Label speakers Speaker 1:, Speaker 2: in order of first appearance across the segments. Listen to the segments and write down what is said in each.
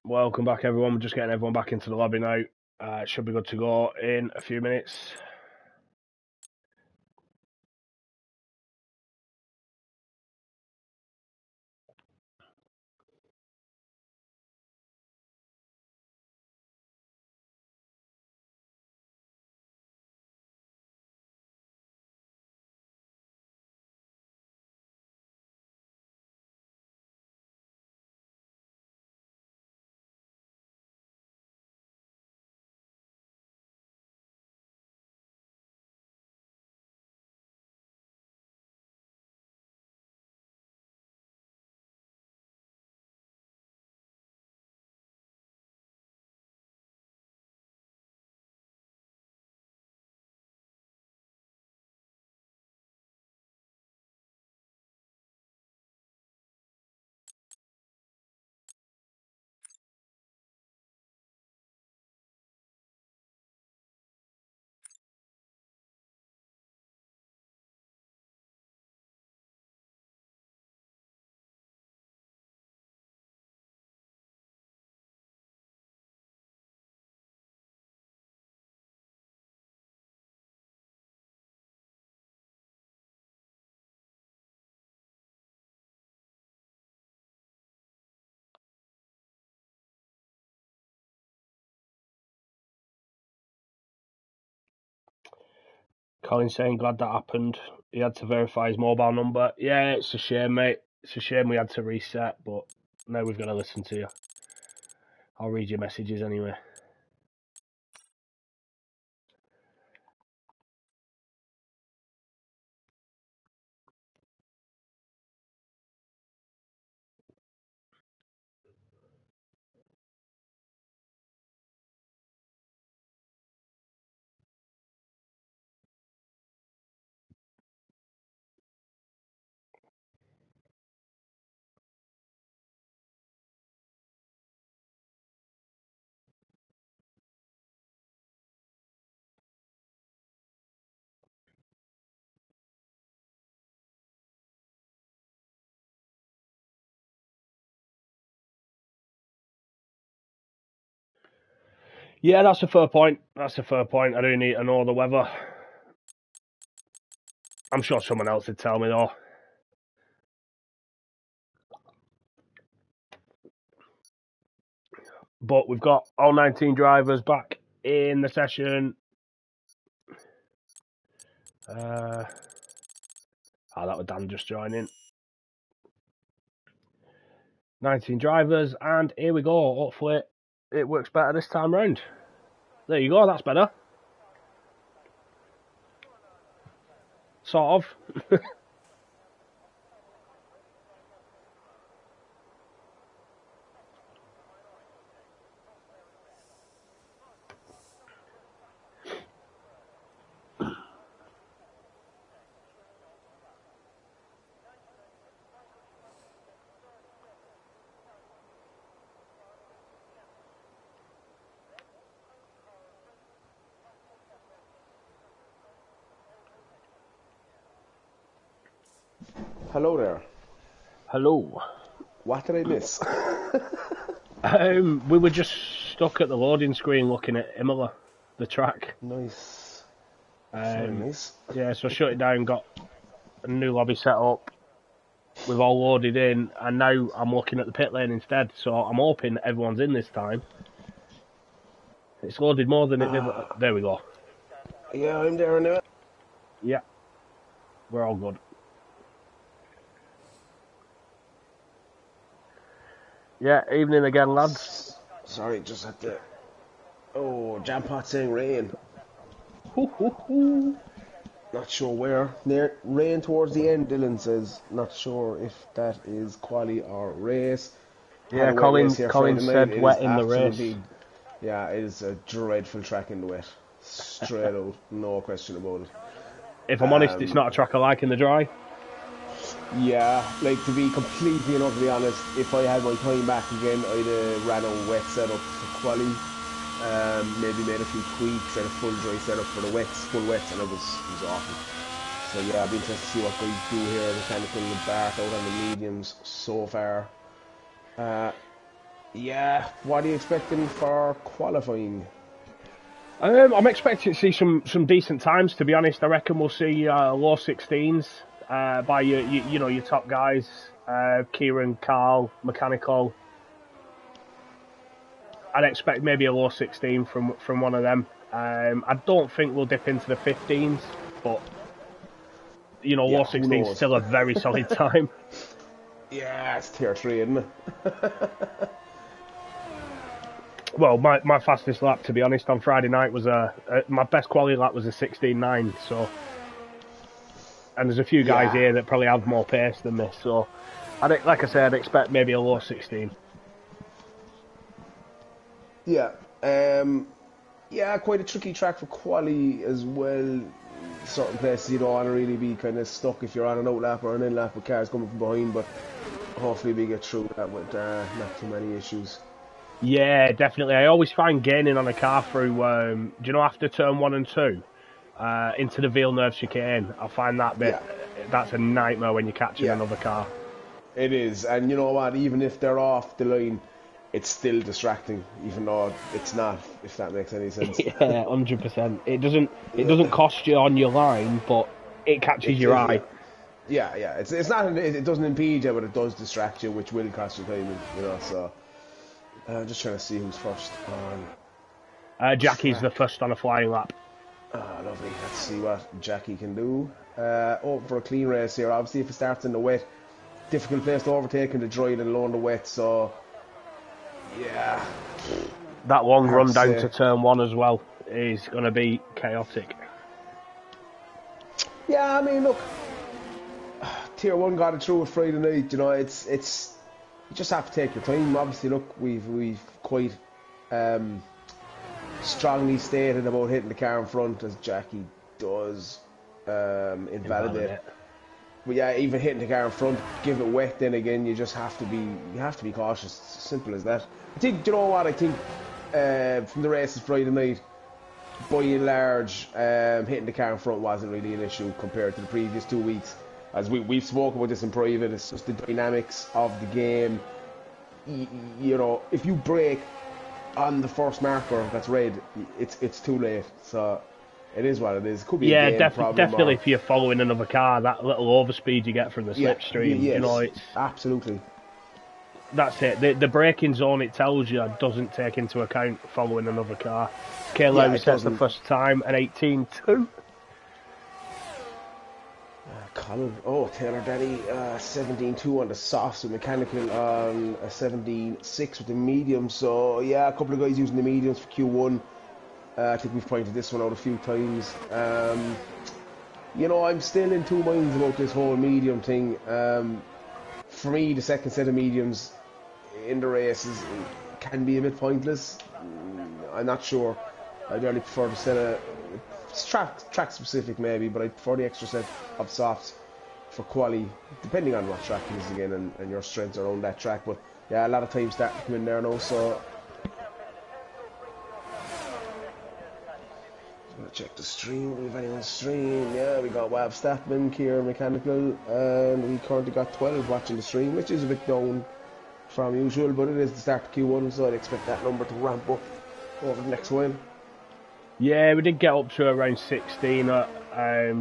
Speaker 1: Welcome back, everyone. We're just getting everyone back into the lobby now. It should be good to go in a few minutes. Colin saying glad that happened. He had to verify his mobile number. Yeah, it's a shame, mate. It's a shame we had to reset, but now we've got to listen to you. I'll read your messages anyway. Yeah, that's a fair point. That's a fair point. I do need to know the weather. I'm sure someone else would tell me though. But we've got all 19 drivers back in the session. That was Dan just joining. 19 drivers, and here we go. Hopefully it works better this time round. There you go, that's better. Sort of.
Speaker 2: Hello there.
Speaker 1: Hello.
Speaker 2: What did I miss?
Speaker 1: We were just stuck at the loading screen looking at Imola, the track.
Speaker 2: Nice. Very nice.
Speaker 1: Yeah, so I shut it down, got a new lobby set up. We've all loaded in, and now I'm looking at the pit lane instead. So I'm hoping everyone's in this time. It's loaded more than it did. There we go.
Speaker 2: Yeah, I'm there now.
Speaker 1: Yeah, we're all good. Yeah, evening again, lads.
Speaker 2: Sorry, just had to... Oh, jam pot saying rain.
Speaker 1: Hoo, hoo, hoo.
Speaker 2: Not sure where. Near rain towards the end, Dylan says. Not sure if that is quali or race. Had
Speaker 1: Yeah,
Speaker 2: a wet race here
Speaker 1: Colin
Speaker 2: Friday night.
Speaker 1: said
Speaker 2: It is
Speaker 1: wet in the race.
Speaker 2: absolutely, yeah, it is a dreadful track in the wet. Straight out, no question about it.
Speaker 1: If I'm honest, it's not a track I like in the dry.
Speaker 2: Yeah, like to be completely and utterly honest, if I had my time back again, I'd have ran a wet setup for quali. Maybe made a few tweaks and a full dry setup for the wets, full wets, and it was awful. So yeah, I'd be interested to see what guys do here. Mechanical and Bart out on the mediums so far. Yeah, what are you expecting for qualifying?
Speaker 1: I'm expecting to see some decent times. To be honest, I reckon we'll see low 16s by your top guys, Kieran, Carl, Mechanical. I'd expect maybe a low 16 from one of them. I don't think we'll dip into the 15s, but low 16 is still a very solid time.
Speaker 2: Yeah, it's tier 3, isn't it?
Speaker 1: Well, my fastest lap, to be honest, on Friday night was my best quality lap was a 16.9. So, and there's a few guys here that probably have more pace than me. So, like I said, I'd expect maybe a low 16.
Speaker 2: Yeah, yeah, quite a tricky track for quali as well. Certain places you don't want to really be kind of stuck if you're on an out lap or an in lap with cars coming from behind, but hopefully we get through that with not too many issues.
Speaker 1: Yeah, definitely. I always find gaining on a car through, after turn 1 and 2, into the Villeneuve chicane. I find that bit, that's a nightmare when you're catching another car.
Speaker 2: It is, and you know what, even if they're off the line, it's still distracting, even though it's not, if that makes any sense.
Speaker 1: Yeah, 100%. It doesn't cost you on your line, but it catches your eye.
Speaker 2: Yeah. It's not. It doesn't impede you, but it does distract you, which will cost you time. So I'm just trying to see who's first on.
Speaker 1: Jackie's the first on a flying lap.
Speaker 2: Oh, lovely. Let's see what Jackie can do. For a clean race here. Obviously, if it starts in the wet, difficult place to overtake in the dry and low in the wet. So yeah,
Speaker 1: that long run down to turn 1 as well is going to be chaotic.
Speaker 2: Yeah, I mean, look, tier 1 got it through with Friday night. It's you just have to take your time. Obviously, look, we've quite strongly stated about hitting the car in front, as Jackie does invalidate. But yeah, even hitting the car in front, give it wet, then again, you just have to be cautious. It's simple as that. I think, I think from the races Friday night, by and large, hitting the car in front wasn't really an issue compared to the previous 2 weeks. As we've spoken about this in private, it's just the dynamics of the game. If you brake on the first marker that's red, it's too late. So it is what it is. It could be a game problem.
Speaker 1: Definitely if you're following another car, that little overspeed you get from the slipstream, it's
Speaker 2: absolutely.
Speaker 1: That's it. The braking zone, it tells you, doesn't take into account following another car. Kayla sets the first time at 18.2.
Speaker 2: Colin, Taylor Daddy, 17.2 on the softs with Mechanical on a 17.6 with the medium. So yeah, a couple of guys using the mediums for Q1. I think we've pointed this one out a few times. I'm still in two minds about this whole medium thing. For me, the second set of mediums in the races can be a bit pointless. I'm not sure. I'd really prefer to set a track specific maybe, but I prefer the extra set of softs for quali, depending on what track it is again and your strengths around that track. But yeah, a lot of time starting to come in there now, so check the stream. Do we have anyone stream? Yeah, we got Wab Statman, Kier Mechanical, and we currently got 12 watching the stream, which is a bit down from usual, but it is the start of Q1, so I'd expect that number to ramp up over the next while.
Speaker 1: Yeah, we did get up to around 16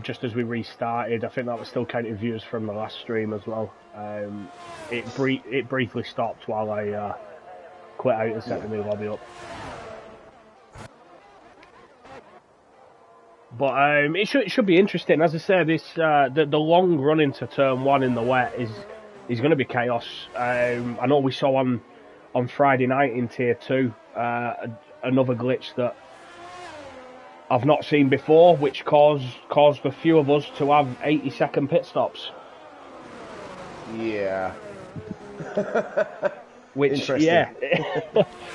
Speaker 1: just as we restarted. I think that was still counting viewers from the last stream as well. It briefly stopped while I quit out and set the new lobby up. But it should be interesting. As I said, this the long run into turn 1 in the wet is going to be chaos. I know we saw on Friday night in tier 2 another glitch that I've not seen before, which caused a few of us to have 80-second pit stops.
Speaker 2: Yeah.
Speaker 1: Which,
Speaker 2: interesting.
Speaker 1: Yeah,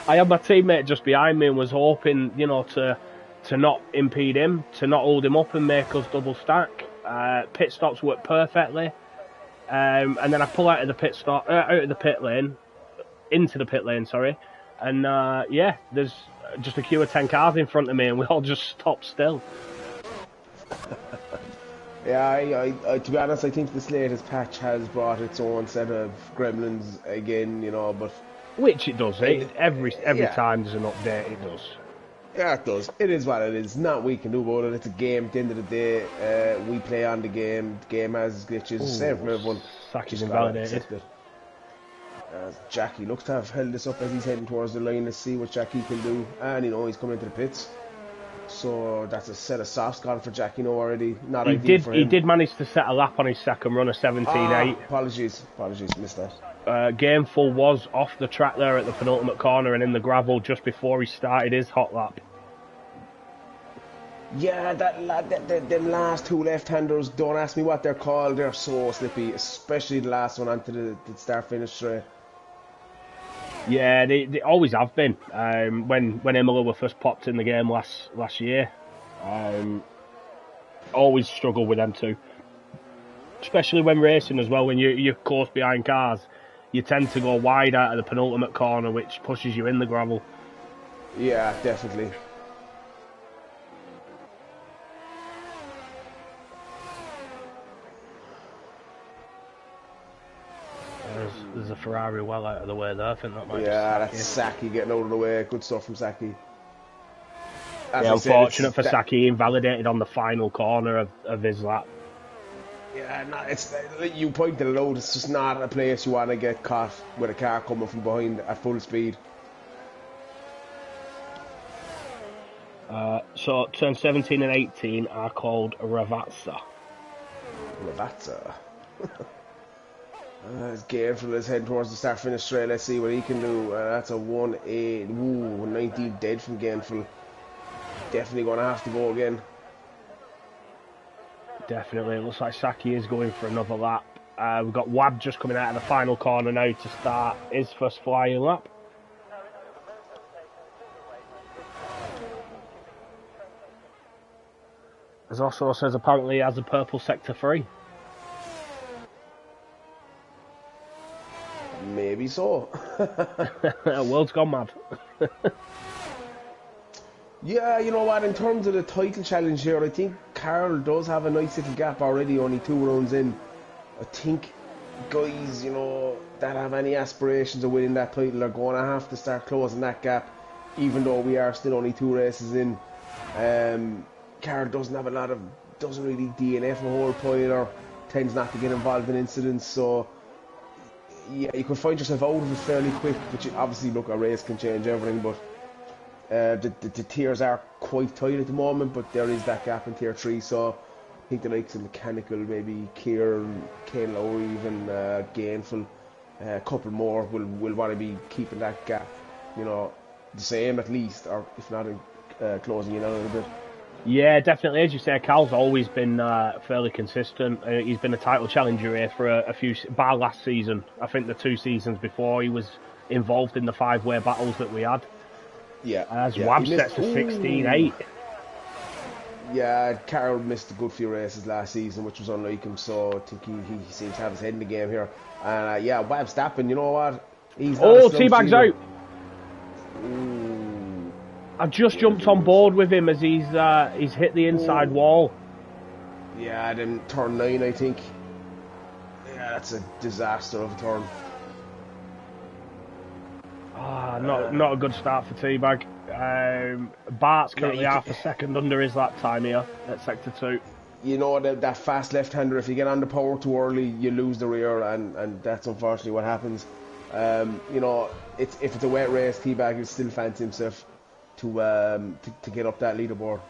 Speaker 1: I had my teammate just behind me and was hoping, to not impede him, to not hold him up and make us double stack. Pit stops worked perfectly, and then I pull out of the pit lane, into the pit lane, sorry, and there's just a queue of 10 cars in front of me, and we all just stopped still.
Speaker 2: Yeah, I to be honest, I think this latest patch has brought its own set of gremlins again, but...
Speaker 1: Which it does. Every
Speaker 2: yeah.
Speaker 1: time there's an update, it does.
Speaker 2: Yeah, it does. It is what it is. Not we can do about it. It's a game. At the end of the day, we play on the game. The game has glitches.
Speaker 1: Ooh,
Speaker 2: Same from everyone.
Speaker 1: Saki's invalidated.
Speaker 2: Jackie looks to have held this up as he's heading towards the line. Let's see what Jackie can do. And, he's coming into the pits. So that's a set of softs gone for Jackie already. Not ideal for him.
Speaker 1: He did manage to set a lap on his second run of 17.8.
Speaker 2: Apologies, missed that.
Speaker 1: Gameful was off the track there at the penultimate corner and in the gravel just before he started his hot lap.
Speaker 2: Yeah, the last two left-handers, don't ask me what they're called, they're so slippy, especially the last one onto the start-finish straight.
Speaker 1: Yeah, they always have been. When Imola were first popped in the game last year, always struggle with them too. Especially when racing as well, when you're close behind cars, you tend to go wide out of the penultimate corner, which pushes you in the gravel.
Speaker 2: Yeah, definitely.
Speaker 1: There's a Ferrari well out of the way there. I think that might be
Speaker 2: that's Saki getting out of the way. Good stuff from Saki.
Speaker 1: Unfortunate for Saki, invalidated on the final corner of his lap.
Speaker 2: Yeah, no, it's you pointed it out. It's just not a place you want to get caught with a car coming from behind at full speed.
Speaker 1: So turn 17 and 18 are called Ravazza.
Speaker 2: Ravazza. It's Gameful is heading towards the start-finish straight. Let's see what he can do. That's a 1-8. Ooh, 19 dead from Gameful. Definitely going to have to go again.
Speaker 1: Definitely. It looks like Saki is going for another lap. We've got Wab just coming out of the final corner now to start his first flying lap. As also says, apparently he has a purple sector 3.
Speaker 2: Maybe so.
Speaker 1: World's gone mad.
Speaker 2: Yeah, you know what, in terms of the title challenge here, I think Carl does have a nice little gap already, only 2 rounds in. I think guys, that have any aspirations of winning that title are going to have to start closing that gap, even though we are still only 2 races in. Carl doesn't really DNF a whole pile or tends not to get involved in incidents, so yeah, you could find yourself out of it fairly quick, but obviously, look, a race can change everything, but the tiers are quite tight at the moment, but there is that gap in tier 3, so I think the likes of Mechanical, maybe Kieran, Kane Lowry, even Gainful, a couple more will want to be keeping that gap, the same at least, or if not closing in a little bit.
Speaker 1: Yeah, definitely. As you say, Cal's always been fairly consistent. He's been a title challenger here for a few, bar last season. I think the 2 seasons before he was involved in the 5-way battles that we had.
Speaker 2: Yeah.
Speaker 1: As Wab sets a 16-8.
Speaker 2: Yeah, Carroll missed a good few races last season, which was unlike him, so I think he seems to have his head in the game here. And Wab Stappen, you know what? He's
Speaker 1: Teabag's out. I just jumped on board with him as he's hit the inside wall.
Speaker 2: Yeah, then turn 9, I think. Yeah, that's a disaster of a turn.
Speaker 1: Not a good start for Teabag. Bart's currently half a second under his lap time here at sector 2.
Speaker 2: You know, that fast left-hander, if you get under power too early, you lose the rear, and that's unfortunately what happens. If it's a wet race, Teabag will still fancy himself to get up that leaderboard.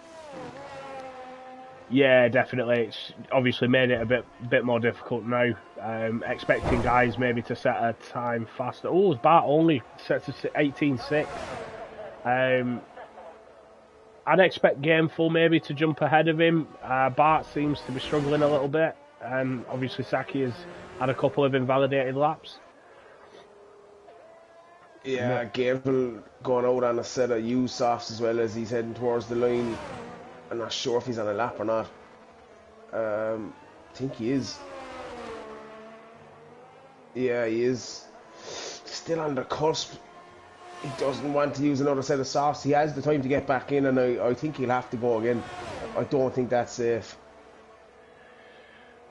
Speaker 1: Yeah, definitely. It's obviously made it a bit more difficult now. Expecting guys maybe to set a time faster. Oh, Bart only sets a 18.6. I'd expect Gameful maybe to jump ahead of him. Bart seems to be struggling a little bit. Obviously, Saki has had a couple of invalidated laps.
Speaker 2: Yeah, Gameful going out on a set of used softs as well as he's heading towards the line. I'm not sure if he's on a lap or not. I think he is. Yeah, he is. Still on the cusp. He doesn't want to use another set of softs. He has the time to get back in, and I think he'll have to go again. I don't think that's safe.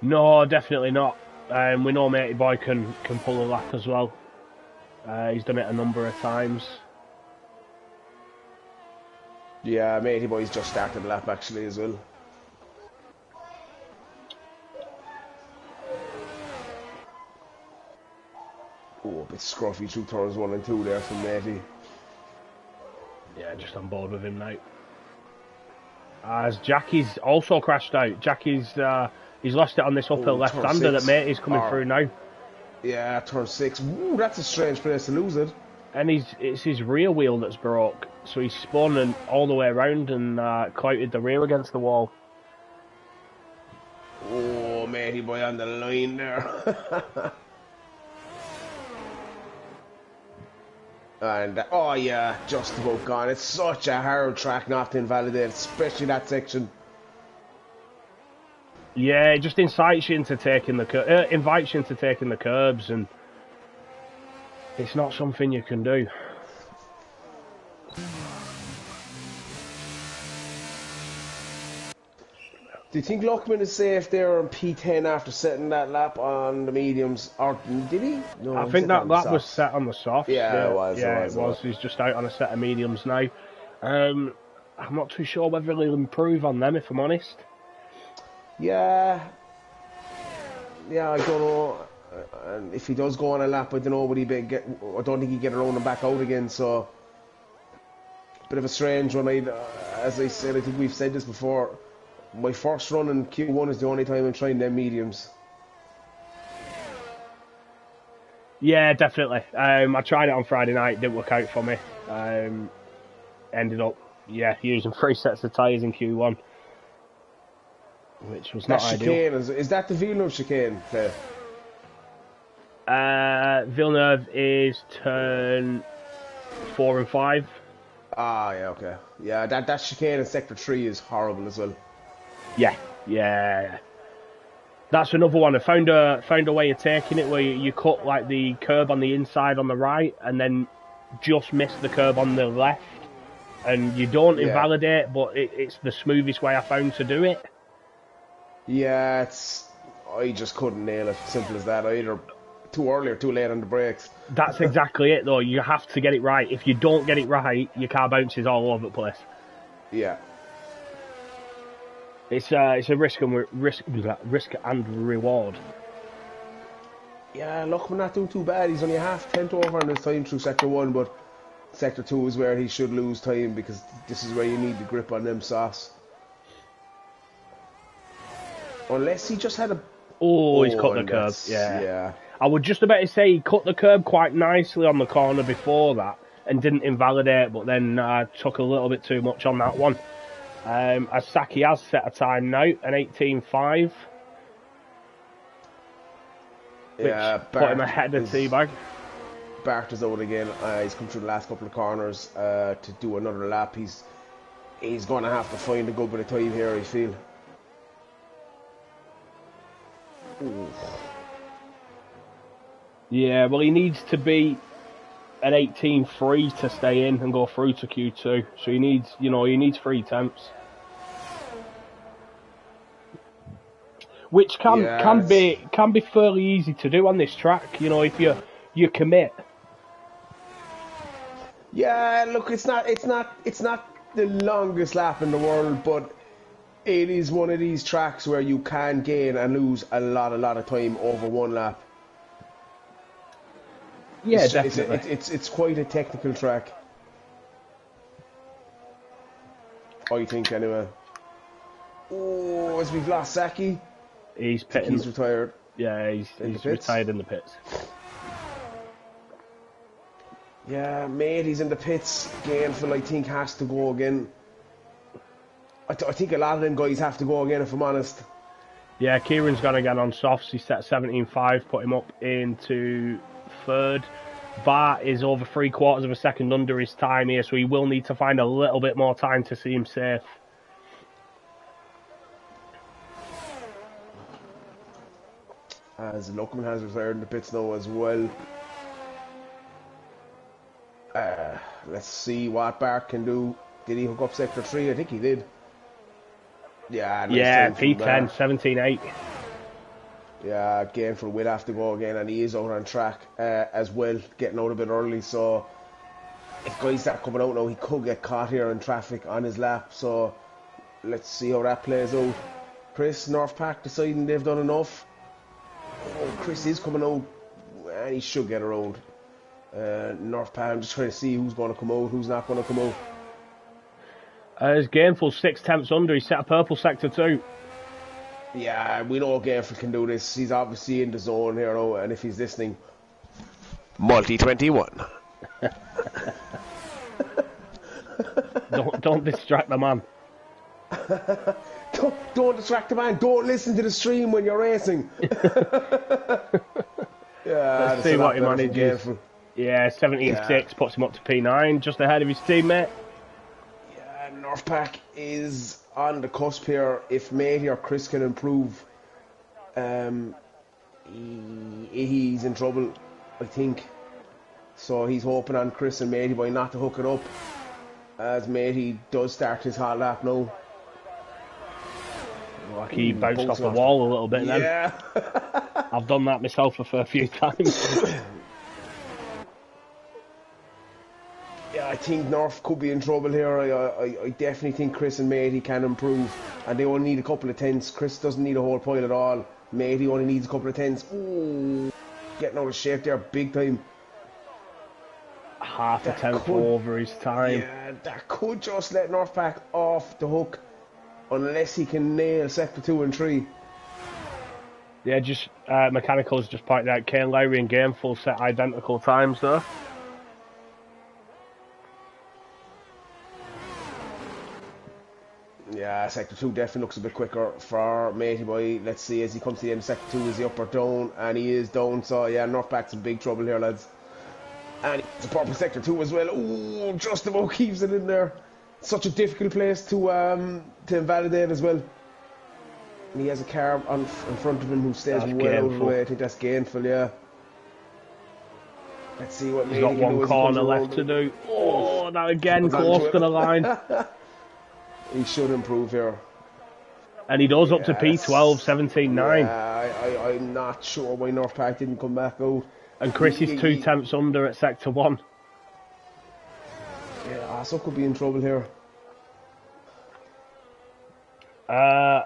Speaker 1: No, definitely not. We know Matey Boy can pull a lap as well. He's done it a number of times.
Speaker 2: Yeah, Matey Boy's just started the lap actually as well. Oh, a bit scruffy through turns 1 and 2 there from Matey.
Speaker 1: Yeah, just on board with him now. As Jackie's also crashed out. Jackie's he's lost it on this uphill left-hander that Matey's coming through now.
Speaker 2: Yeah, turn 6. Ooh, that's a strange place to lose it.
Speaker 1: And it's his rear wheel that's broke, so he's spun and all the way around and clouted the rear against the wall.
Speaker 2: Oh, Matey Boy on the line there. And, oh yeah, just about gone. It's such a hard track not to invalidate, especially that section.
Speaker 1: Yeah, it just incites you into taking the invites you into taking the curbs, and it's not something you can do.
Speaker 2: Do you think Luckman is safe there on P10 after setting that lap on the mediums? Or did he? No,
Speaker 1: I think that lap was set on the softs.
Speaker 2: Yeah, it was.
Speaker 1: Yeah, it was. He's just out on a set of mediums now. I'm not too sure whether he'll improve on them, if I'm honest.
Speaker 2: Yeah, I don't know. And if he does go on a lap, I don't know. I don't think he'd get around and back out again. So, bit of a strange one. As I said, I think we've said this before. My first run in Q1 is the only time I'm trying them mediums.
Speaker 1: Yeah, definitely. I tried it on Friday night, didn't work out for me. Ended up, using 3 sets of tyres in Q1, which was not ideal.
Speaker 2: Is that the Villeneuve chicane there?
Speaker 1: Villeneuve is turn 4 and 5.
Speaker 2: Ah, yeah, okay. Yeah, that chicane in Sector 3 is horrible as well.
Speaker 1: Yeah. That's another one. I found a way of taking it where you cut like the curb on the inside on the right and then just miss the curb on the left, and you don't invalidate, but it's the smoothest way I found to do it. Yeah,
Speaker 2: I just couldn't nail it. Simple as that. Either too early or too late on the brakes.
Speaker 1: That's exactly it, though. You have to get it right. If you don't get it right, your car bounces all over the place.
Speaker 2: Yeah.
Speaker 1: It's a risk and reward.
Speaker 2: Yeah, look, we're not doing too bad. He's only half 10th over on his time through Sector 1, but Sector 2 is where he should lose time because this is where you need the grip on them softs. Unless he just had a...
Speaker 1: Oh, he's cut the curb. Yeah. I was just about to say he cut the curb quite nicely on the corner before that and didn't invalidate, but then took a little bit too much on that one. As Saki has set a time now, an 18.5.
Speaker 2: Yeah,
Speaker 1: put him ahead of T-Bag.
Speaker 2: Bart is out again. He's come through the last couple of corners to do another lap. He's going to have to find a good bit of time here, I feel. Ooh.
Speaker 1: Yeah, well, he needs to be an 18.3 to stay in and go through to Q2. So he needs 3 temps, which can be fairly easy to do on this track. If you commit.
Speaker 2: Yeah, look, it's not the longest lap in the world, but it is one of these tracks where you can gain and lose a lot of time over one lap.
Speaker 1: Yeah, definitely.
Speaker 2: It's quite a technical track, I think, anyway. Oh, as we've lost Saki.
Speaker 1: He's pitting.
Speaker 2: He's retired.
Speaker 1: Yeah, he's retired in the pits.
Speaker 2: Yeah, mate, he's in the pits. Gainful, I think, has to go again. I think a lot of them guys have to go again, if I'm honest.
Speaker 1: Yeah, Kieran's gone again on softs. He set 17.5, put him up into third. Bart is over 3/4 of a second under his time here, so he will need to find a little bit more time to see him safe.
Speaker 2: As Luckman has retired in the pits now as well. Let's see what Bart can do. Did he hook up sector 3? I think he did. Yeah, nice time from
Speaker 1: P10, 17.8.
Speaker 2: Yeah, Gainful will have to go again, and he is out on track as well, getting out a bit early. So if guys start coming out now, he could get caught here in traffic on his lap. So let's see how that plays out. Chris, North Pack deciding they've done enough. Oh, Chris is coming out, and he should get around. North Pack, I'm just trying to see who's going to come out, who's not going to come out.
Speaker 1: As Gainful 6/10 under, he set a purple sector 2.
Speaker 2: Yeah, we know Gainful can do this. He's obviously in the zone here now, and if he's listening, Multi 21.
Speaker 1: Don't distract the man.
Speaker 2: Don't distract the man. Don't listen to the stream when you're racing. Yeah,
Speaker 1: let's see what he manages. Yeah, 17.6 puts him up to P9, just ahead of his teammate.
Speaker 2: Yeah, North Pack is on the cusp here. If Matey or Chris can improve, he's in trouble, I think. So he's hoping on Chris and Matey boy not to hook it up, as Matey does start his hot lap now.
Speaker 1: Like he bounced off the wall a little bit then.
Speaker 2: Yeah.
Speaker 1: I've done that myself a fair few times.
Speaker 2: Yeah, I think North could be in trouble here. I definitely think Chris and Matey can improve, and they only need a couple of tenths. Chris doesn't need a whole point at all. Matey only needs a couple of tenths. Ooh, getting out of shape there big time.
Speaker 1: Half a tenth over his time.
Speaker 2: Yeah, that could just let North Pack off the hook, unless he can nail sector 2 and 3.
Speaker 1: Yeah, just Mechanicals just pointed out Kane Lowry and Gameful set identical times though.
Speaker 2: Yeah, sector 2 definitely looks a bit quicker for Matey boy. Let's see as he comes to the end of sector 2, is he up or down? And he is down, so yeah, North Pack's in big trouble here, lads. And it's a purple sector 2 as well. Ooh, just about keeps it in there. Such a difficult place to invalidate as well. And he has a car in front of him who stays well out of the way. I think that's Gainful, yeah. Let's see what Matey can do.
Speaker 1: He's got one corner left to do. Oh, that again close to the line.
Speaker 2: He should improve here.
Speaker 1: And he does up to P12, 17.9.
Speaker 2: Yeah, I'm not sure why North Pack didn't come back out.
Speaker 1: And Chris is 2/10 under at sector 1.
Speaker 2: Yeah, Asso could be in trouble here.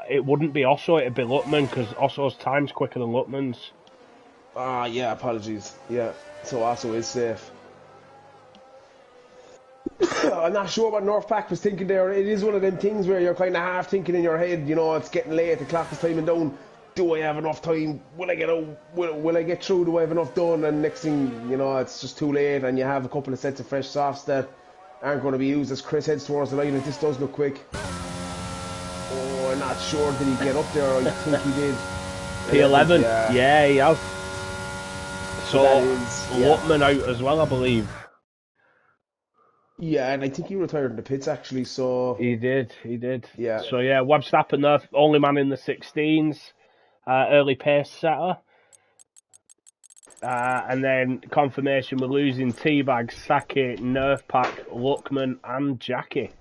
Speaker 1: It wouldn't be Osso, it'd be Luckman, because Osso's time's quicker than Luckman's.
Speaker 2: Yeah, apologies. Yeah, so Asso is safe. I'm not sure what North Pack was thinking there. It is one of them things where you're kind of half thinking in your head, you know, it's getting late, the clock is timing down. Do I have enough time? Will I get out? Will I get through? Do I have enough done? And next thing, you know, it's just too late, and you have a couple of sets of fresh softs that aren't going to be used as Chris heads towards the line, and this does look quick. Oh, I'm not sure. Did he get up there? I think he did.
Speaker 1: P11? Yeah, he has. So,
Speaker 2: yeah.
Speaker 1: Luckman out as well, I believe.
Speaker 2: Yeah, and I think he retired in the pits actually, so...
Speaker 1: He did.
Speaker 2: Yeah.
Speaker 1: So yeah, Webb Stappen there, only man in the 16s, early pace setter. And then confirmation we're losing Teabag, Saki, Nerf Pack, Luckman and Jackie.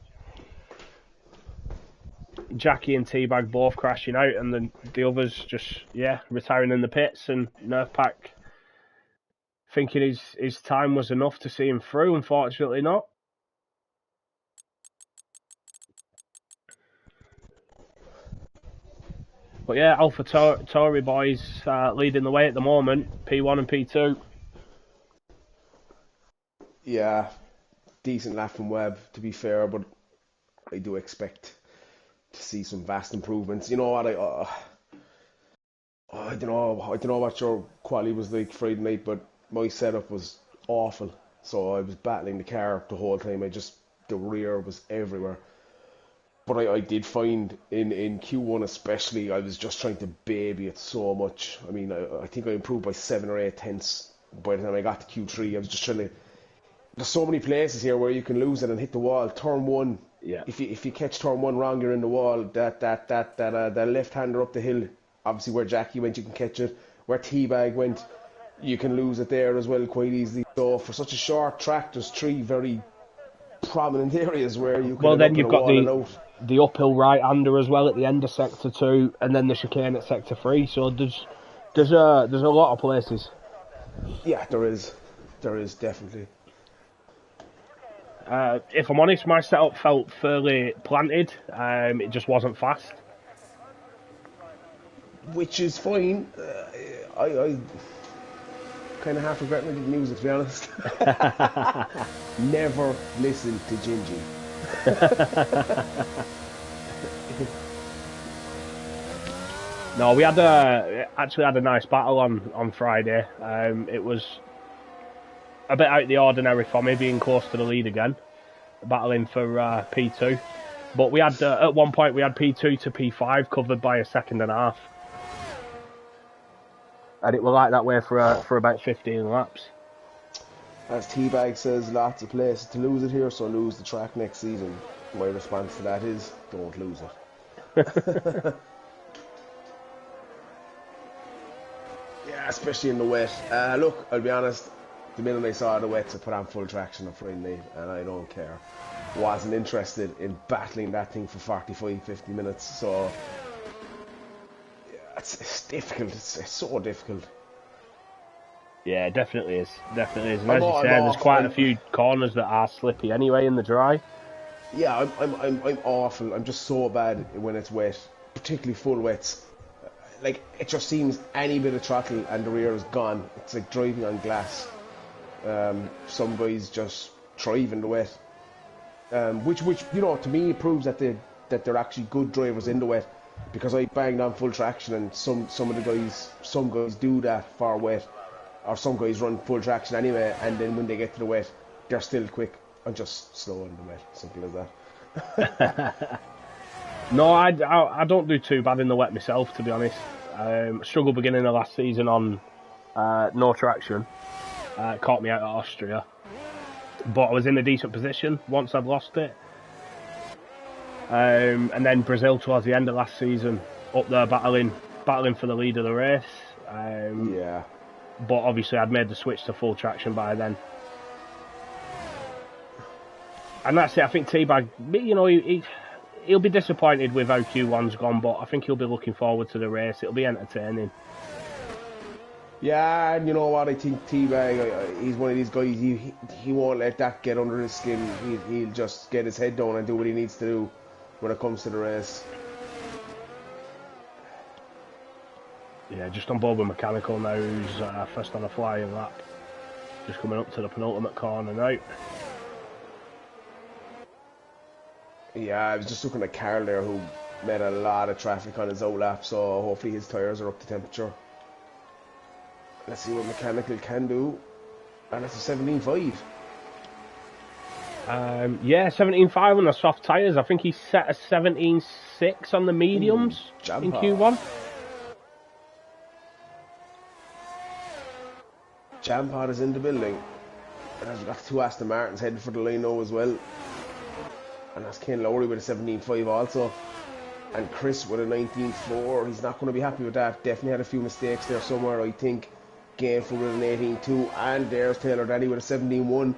Speaker 1: Jackie and Teabag both crashing out, and then the others just, retiring in the pits, and Nerf Pack thinking his time was enough to see him through, unfortunately not. But yeah, Alpha Tauri boys leading the way at the moment, P1 and P2.
Speaker 2: Yeah, decent lap from Webb, to be fair, but I do expect to see some vast improvements. You know what, I don't know what your quality was like Friday night, but my setup was awful. So I was battling the car the whole time. The rear was everywhere. But I did find in Q1 especially, I was just trying to baby it so much. I mean, I think I improved by 7 or 8 tenths by the time I got to Q3. I was just trying to. There's so many places here where you can lose it and hit the wall. Turn one,
Speaker 1: Yeah.
Speaker 2: if you catch turn one wrong, you're in the wall. That left hander up the hill, obviously where Jackie went, you can catch it. Where Teabag went, you can lose it there as well quite easily. So for such a short track, there's 3 very prominent areas where you can
Speaker 1: Well,
Speaker 2: end
Speaker 1: then
Speaker 2: up in
Speaker 1: you've
Speaker 2: a
Speaker 1: got
Speaker 2: wall and out.
Speaker 1: the uphill right-hander as well at the end of sector 2, and then the chicane at sector 3. So there's a lot of places.
Speaker 2: Yeah, there is definitely.
Speaker 1: If I'm honest, my setup felt fairly planted. It just wasn't fast.
Speaker 2: Which is fine. I kind of half regret I didn't use it, to be honest. Never listen to Gingy.
Speaker 1: No, we actually had a nice battle on Friday. It was a bit out of the ordinary for me, being close to the lead again, battling for P2. But we had at one point we had P2 to P5 covered by a second and a half, and it was like that way for about 15 laps.
Speaker 2: As Teabag says, lots of places to lose it here, so lose the track next season. My response to that is, don't lose it. Yeah, especially in the wet. Look, I'll be honest, the minute I saw the wets, I put on full traction on Friday night, and I don't care. Wasn't interested in battling that thing for 45-50 minutes, so yeah, it's difficult. It's so difficult.
Speaker 1: Yeah, it definitely is. Definitely is. And as you say, there's quite a few corners that are slippy anyway in the dry.
Speaker 2: Yeah, I'm awful. I'm just so bad when it's wet, particularly full wets. Like, it just seems any bit of throttle and the rear is gone. It's like driving on glass. Some guys just thrive in the wet, which you know, to me proves that they're actually good drivers in the wet, because I banged on full traction and some guys do that for wet, or some guys run full traction anyway, and then when they get to the wet, they're still quick. I'm just slow in the wet, simple as that.
Speaker 1: No, I don't do too bad in the wet myself, to be honest. Struggled beginning of last season on no traction. Caught me out at Austria, but I was in a decent position once I'd lost it. And then Brazil towards the end of last season, up there battling for the lead of the race.
Speaker 2: Yeah.
Speaker 1: But obviously I'd made the switch to full traction by then. And that's it. I think Teabag, you know, he'll be disappointed with how Q1's gone, but I think he'll be looking forward to the race. It'll be entertaining.
Speaker 2: Yeah, and you know what? I think Teabag, he's one of these guys. He won't let that get under his skin. He'll just get his head down and do what he needs to do when it comes to the race.
Speaker 1: Yeah, just on board with Mechanical now, who's first on a flying lap. Just coming up to the penultimate corner now.
Speaker 2: Yeah, I was just looking at Carl there, who made a lot of traffic on his out lap, so hopefully his tyres are up to temperature. Let's see what Mechanical can do. And that's a 17.5.
Speaker 1: Yeah, 17.5 on the soft tyres. I think he set a 17.6 on the mediums in Q1.
Speaker 2: Jampod is in the building. And I've got 2 Aston Martins heading for the line now as well. And that's Ken Lowry with a 17.5 also. And Chris with a 19.4. He's not going to be happy with that. Definitely had a few mistakes there somewhere, I think. Gainful with an 18.2. And there's Taylor Daddy with a 17.1.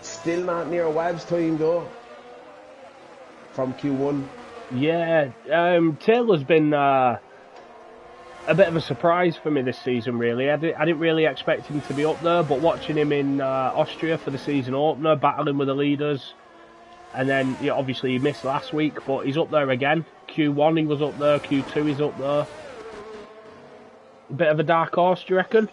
Speaker 2: Still not near Wab's time though. From Q1.
Speaker 1: Yeah, Taylor's been a bit of a surprise for me this season, really. I didn't really expect him to be up there, but watching him in Austria for the season opener, battling with the leaders, and then obviously he missed last week, but he's up there again. Q1 he was up there, Q2 he's up there. A bit of a dark horse, do you reckon?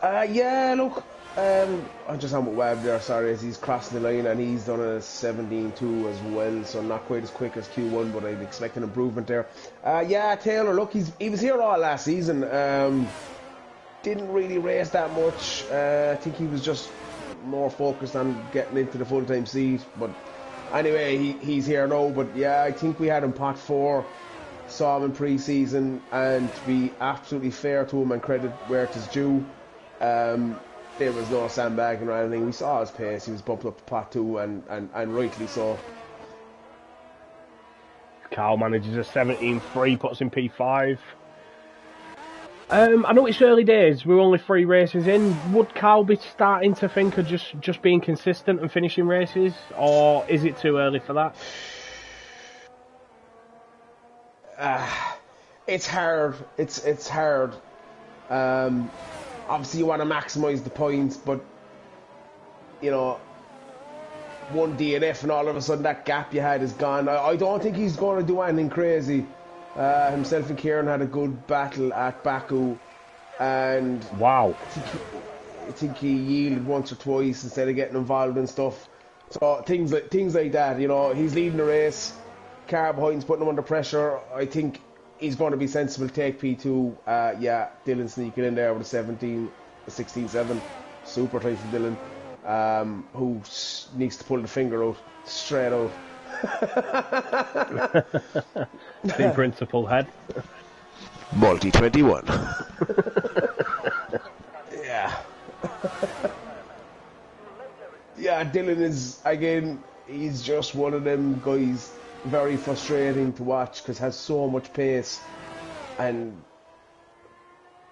Speaker 2: Yeah, look, I just am with Webb there, sorry, as he's crossing the line and he's done a 17.2 as well, so not quite as quick as Q1, but I'd expect an improvement there. Yeah, Taylor, look, he was here all last season. Didn't really race that much. I think he was just more focused on getting into the full-time seat, but Anyway, he's here now, but yeah, I think we had him pot 4, saw him in pre-season, and to be absolutely fair to him and credit where it is due, there was no sandbagging or anything. We saw his pace, he was bumped up to pot 2, and rightly so.
Speaker 1: Carl manages a 17-3, puts in P5. I know it's early days, we're only 3 races in. Would Carl be starting to think of just being consistent and finishing races, or is it too early for that?
Speaker 2: It's hard. It's hard. Obviously, you want to maximise the points, but you know, one DNF and all of a sudden that gap you had is gone. I don't think he's going to do anything crazy. Himself and Kieran had a good battle at Baku, and
Speaker 1: wow,
Speaker 2: I think he yielded once or twice instead of getting involved in stuff. So things like that, you know, he's leading the race. Car behind's putting him under pressure. I think he's going to be sensible to take P2. Yeah, Dylan sneaking in there with a 16-7, super tight for Dylan, who needs to pull the finger out straight out.
Speaker 1: Team principal head.
Speaker 2: Multi 21. Yeah. Yeah, Dylan is, again, he's just one of them guys, very frustrating to watch because has so much pace and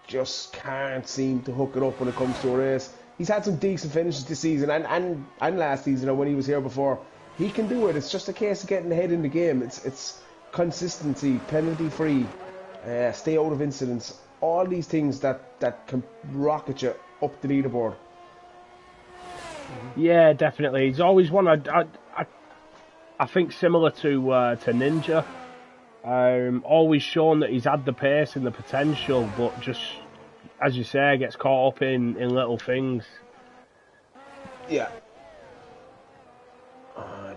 Speaker 2: just can't seem to hook it up when it comes to a race. He's had some decent finishes this season and last season when he was here before. He can do it. It's just a case of getting ahead in the game. It's consistency, penalty free, stay out of incidents, all these things that can rocket you up the leaderboard.
Speaker 1: Yeah, definitely. He's always one I think similar to Ninja. Always shown that he's had the pace and the potential, but just as you say, gets caught up in little things.
Speaker 2: Yeah.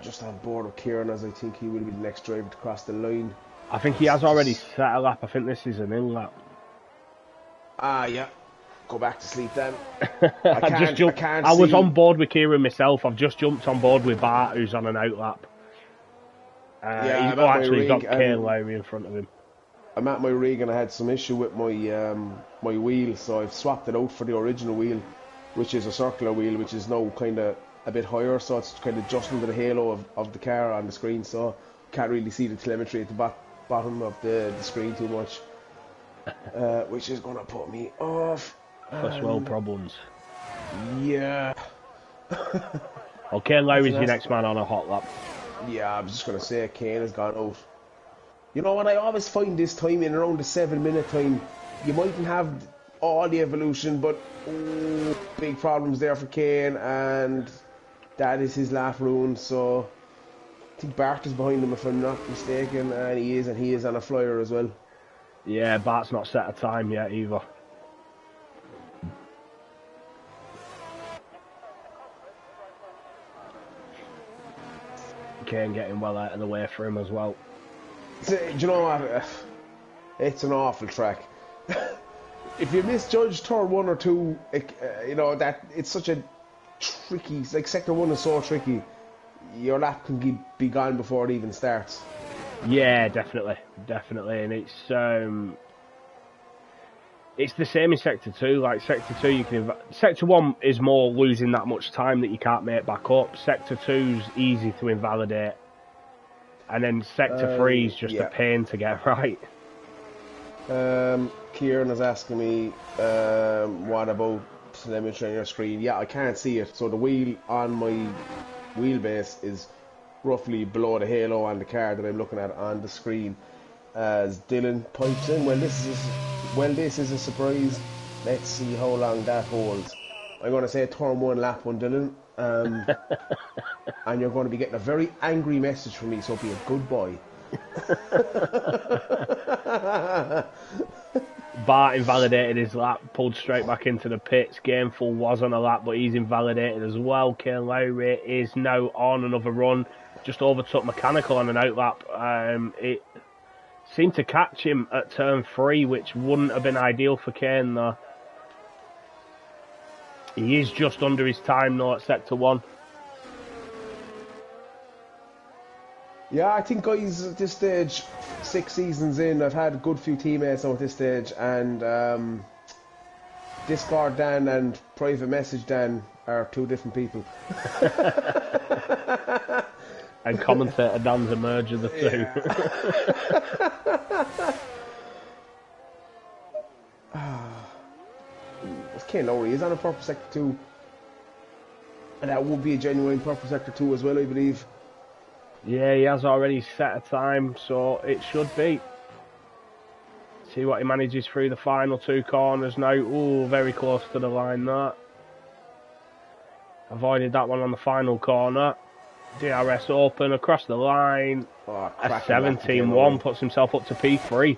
Speaker 2: Just on board with Kieran, as I think he will be the next driver to cross the line.
Speaker 1: I think he has already set a lap. I think this is an in lap.
Speaker 2: Yeah. Go back to sleep then.
Speaker 1: I was on board with Kieran myself. I've just jumped on board with Bart, who's on an out lap. He's got Kane Lowry in front of him.
Speaker 2: I'm at my rig and I had some issue with my my wheel, so I've swapped it out for the original wheel, which is a circular wheel, which is now kind of a bit higher, so it's kind of just under the halo of the car on the screen, so can't really see the telemetry at the bottom of the screen too much, which is going to put me off.
Speaker 1: First world problems.
Speaker 2: Yeah.
Speaker 1: Okay, Lowry's your next man on a hot lap.
Speaker 2: Yeah, I was just going to say Kane has gone out. You know what, I always find this time in around the 7-minute time, you mightn't have all the evolution, but big problems there for Kane, and that is his lap ruined. So I think Bart is behind him if I'm not mistaken, and he is on a flyer as well.
Speaker 1: Yeah, Bart's not set a time yet either. Kane getting well out of the way for him as well.
Speaker 2: Do you know what? It's an awful track. If you misjudge turn 1 or 2, you know that it's such a tricky. Like sector 1 is so tricky. Your lap can be gone before it even starts.
Speaker 1: Yeah, definitely, and it's the same in sector 2. Like sector 2, you can sector 1 is more losing that much time that you can't make back up. Sector 2's easy to invalidate, and then sector 3 is just a pain to get right.
Speaker 2: Kieran is asking me what about telemetry on your screen. Yeah, I can't see it. So the wheel on my wheelbase is roughly below the halo on the car that I'm looking at on the screen. As Dylan pipes in, this is a surprise. Let's see how long that holds. I'm going to say turn 1 lap on Dylan, and you're going to be getting a very angry message from me, so be a good boy.
Speaker 1: Bart invalidated his lap, pulled straight back into the pits. Gameful was on a lap, but he's invalidated as well. Kane Lowry is now on another run, just overtook Mechanical on an out lap. It seemed to catch him at turn 3, which wouldn't have been ideal for Kane though. He is just under his time though at sector 1.
Speaker 2: Yeah, I think guys at this stage, 6 seasons in, I've had a good few teammates now at this stage, and Discord Dan and Private Message Dan are two different people.
Speaker 1: And commentator Dan's a merge of the two.
Speaker 2: That's Kane Lowry. He's on a Purple Sector 2. And that would be a genuine Purple Sector 2 as well, I believe.
Speaker 1: Yeah, he has already set a time, so it should be. See what he manages through the final two corners now. Ooh, very close to the line, that. Avoided that one on the final corner. DRS open across the line.
Speaker 2: Oh,
Speaker 1: a 17-1 puts himself up to P3.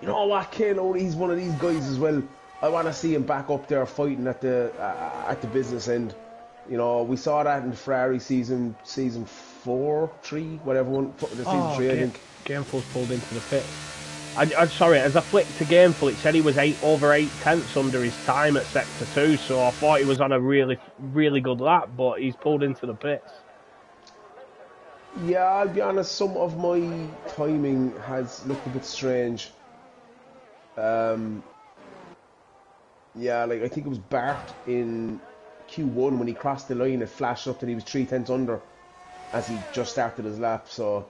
Speaker 2: You know what, Kane Lowry, he's one of these guys as well. I want to see him back up there fighting at the business end. You know, we saw that in the Ferrari season 4, 3, whatever one, the season 3, I think.
Speaker 1: Gameful's pulled into the pit. I'm sorry, as I flicked to Gameful, it said he was over 8 tenths under his time at Sector 2, so I thought he was on a really, really good lap, but he's pulled into the pits.
Speaker 2: Yeah, I'll be honest, some of my timing has looked a bit strange. Yeah, like I think it was Bart in Q1 when he crossed the line, it flashed up that he was 3 tenths under as he just started his lap, so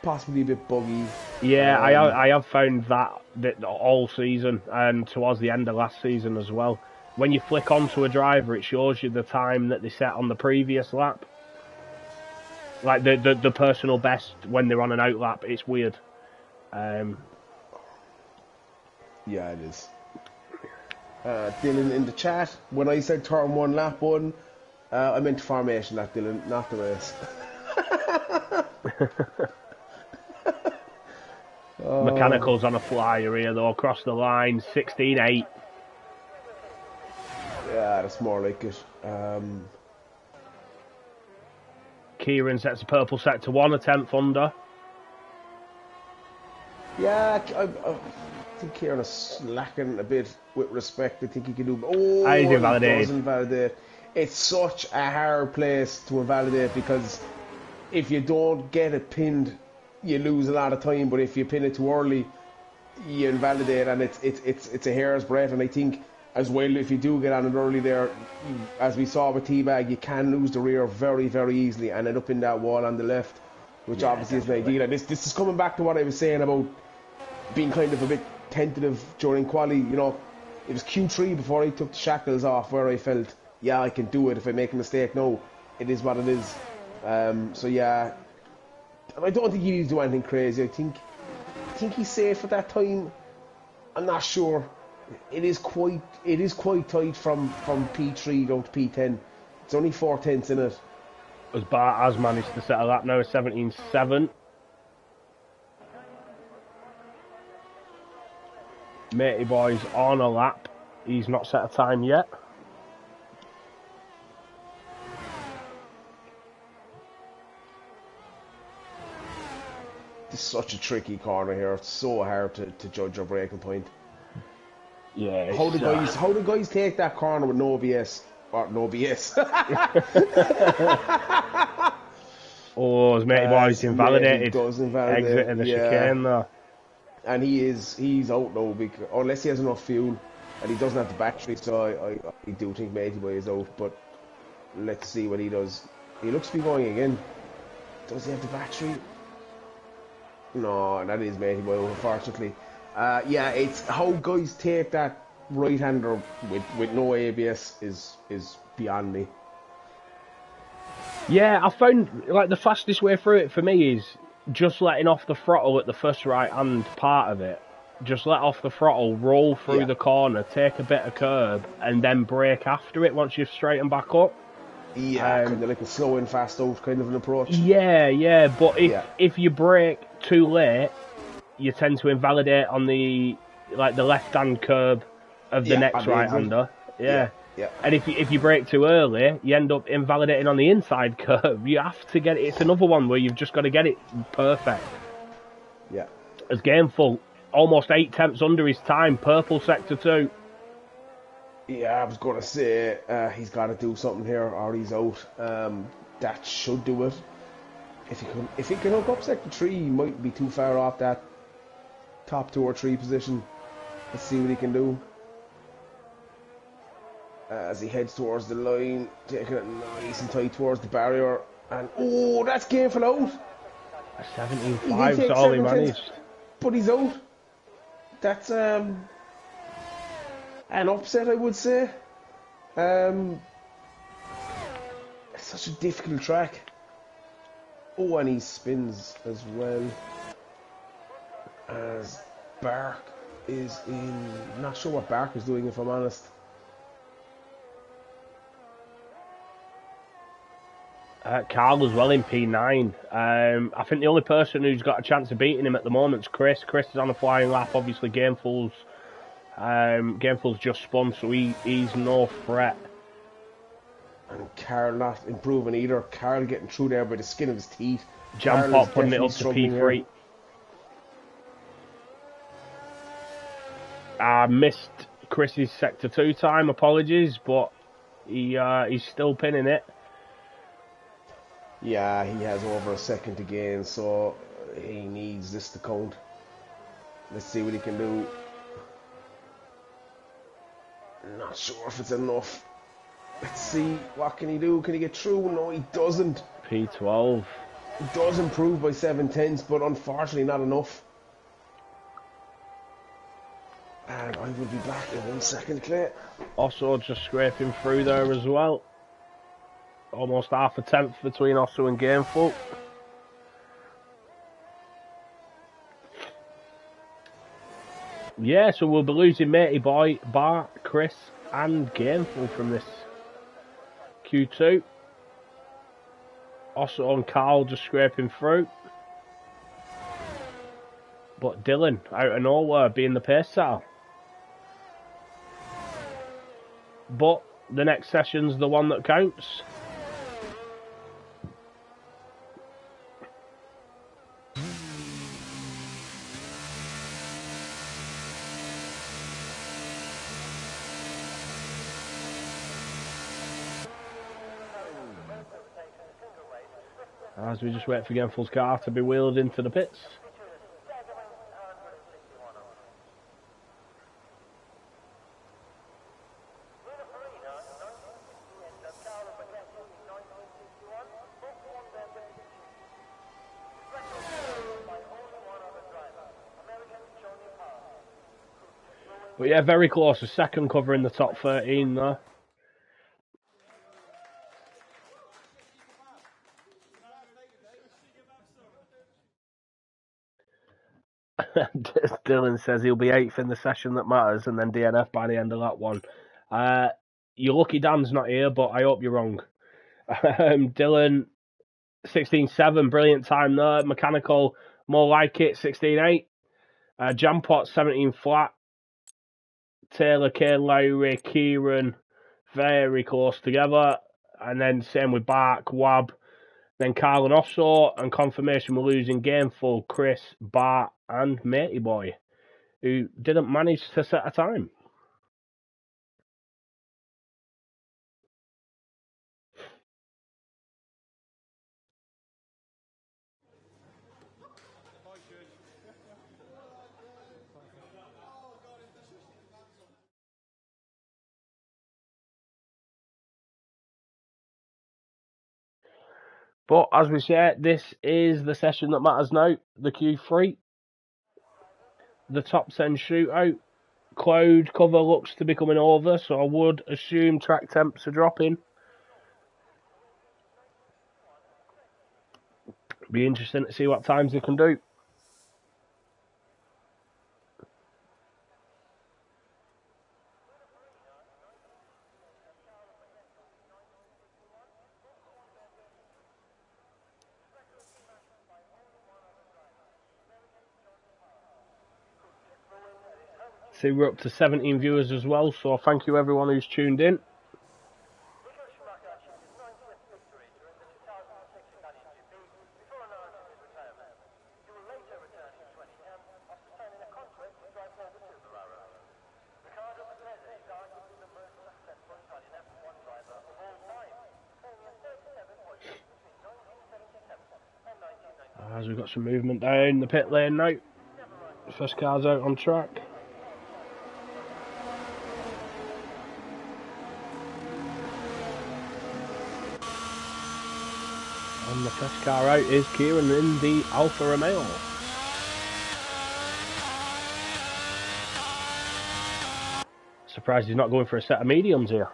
Speaker 2: possibly a bit buggy.
Speaker 1: Yeah, I have found that all season and towards the end of last season as well. When you flick onto a driver, it shows you the time that they set on the previous lap. Like the personal best when they're on an out lap. It's weird.
Speaker 2: Yeah, it is. Dylan in the chat, when I said turn 1 lap 1, I meant formation lap, Dylan, not the race.
Speaker 1: Mechanicals on a flyer here though, across the line, 16-8.
Speaker 2: Yeah, that's more like it.
Speaker 1: Kieran sets a purple sector 1, a 10th under.
Speaker 2: Yeah, I think Kieran is slacking a bit with respect. I think he can do. Oh,
Speaker 1: he's
Speaker 2: he
Speaker 1: invalidated.
Speaker 2: does invalidate. It's such a hard place to invalidate because if you don't get it pinned, you lose a lot of time. But if you pin it too early, you invalidate, and it's a hair's breadth. And I think as well, if you do get on it early there, as we saw with T-Bag, you can lose the rear very, very easily and end up in that wall on the left, which obviously isn't ideal. And this is coming back to what I was saying about being kind of a bit tentative during quali. You know, it was Q3 before I took the shackles off where I felt, yeah, I can do it. If I make a mistake, no, it is what it is. So yeah, I don't think he needs to do anything crazy. I think he's safe at that time. I'm not sure. It is quite tight from P3 down to P10. It's only 4 tenths in it.
Speaker 1: As Bart has managed to set a lap now, 17-7. Matey boy's on a lap. He's not set a time yet.
Speaker 2: This is such a tricky corner here. It's so hard to judge your braking point.
Speaker 1: Yeah.
Speaker 2: How do guys take that corner with no BS? Or no BS?
Speaker 1: Oh, his Matey boy's invalidated.
Speaker 2: He does invalidate.
Speaker 1: Exit in the chicane there.
Speaker 2: And he's out now because unless he has enough fuel, and he doesn't have the battery. So I do think Matey boy is out. But let's see what he does. He looks to be going again. Does he have the battery? No, that is Matey boy, unfortunately. Yeah, it's how guys take that right-hander with no ABS is beyond me.
Speaker 1: Yeah, I found like the fastest way through it for me is just letting off the throttle at the first right-hand part of it. Just let off the throttle, roll through the corner, take a bit of curb, and then brake after it once you've straightened back up.
Speaker 2: Yeah, kind of like a slow and fast out kind of an approach.
Speaker 1: Yeah, but if you brake too late, you tend to invalidate on the left-hand curb of the next right-hander. Yeah. And if you brake too early, you end up invalidating on the inside curb. You have to get it. It's another one where you've just got to get it perfect.
Speaker 2: Yeah.
Speaker 1: As Gameful, almost 8 tenths under his time, purple sector 2.
Speaker 2: Yeah, I was going to say he's got to do something here or he's out. That should do it. if he can hook up sector 3, he might be too far off that top 2 or 3 position. Let's see what he can do. As he heads towards the line, taking it nice and tight towards the barrier. And, oh, that's Gainful out.
Speaker 1: 17.5 is all he managed.
Speaker 2: But he's out. That's an upset, I would say. It's such a difficult track. Oh, and he spins as well. As Bark is in... Not sure what Bark is doing, if I'm honest.
Speaker 1: Carl as well in P9. I think the only person who's got a chance of beating him at the moment is Chris. Chris is on a flying lap. Obviously, Gainful's just spun, so he's no threat.
Speaker 2: And Carl not improving either. Carl getting through there by the skin of his teeth.
Speaker 1: Jampot putting it up to P3. I missed Chris's sector 2 time. Apologies, but he's still pinning it.
Speaker 2: Yeah, he has over a second to gain, so he needs this to count. Let's see what he can do. Not sure if it's enough. Let's see, what can he do? Can he get through? No, he doesn't.
Speaker 1: P12.
Speaker 2: He does improve by 7/10, but unfortunately not enough. And I will be back in 1 second, Clay.
Speaker 1: Also just scraping through there as well. Almost half a tenth between Osso and Gainful. Yeah, so we'll be losing Matey Boy, Bart, Chris and Gainful from this Q2. Osso and Carl just scraping through. But Dylan, out of nowhere, being the pace setter. But the next session's the one that counts. As we just wait for Gainful's car to be wheeled into the pits. But yeah, very close. A second cover in the top 13 there. Dylan says he'll be 8th in the session that matters and then DNF by the end of that one. You're lucky Dan's not here, but I hope you're wrong. Dylan, 16.7, brilliant time there. Mechanical, more like it, 16.8. Jampot, 17 flat. Taylor, Kane, Lowry, Kieran, very close together. And then same with Bark, Wab. Then Carl and Osso, and confirmation we're losing Gainful, Chris, Bart, and Matey Boy, who didn't manage to set a time. But as we said, this is the session that matters now, the Q3. The top 10 shootout. Cloud cover looks to be coming over, so I would assume track temps are dropping. Be interesting to see what times they can do. See, we're up to 17 viewers as well, so thank you everyone who's tuned in. As we've got some movement down the pit lane now. First car's out on track. And the first car out is Kieran in the Alfa Romeo. Surprised he's not going for a set of mediums here.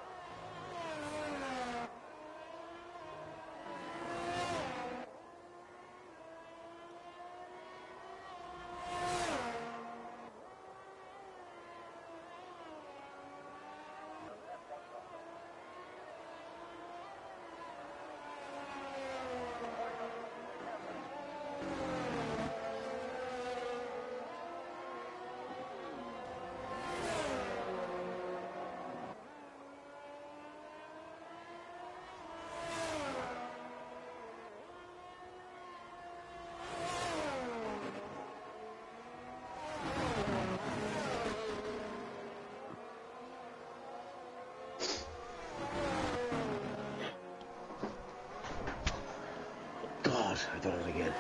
Speaker 2: I done it again.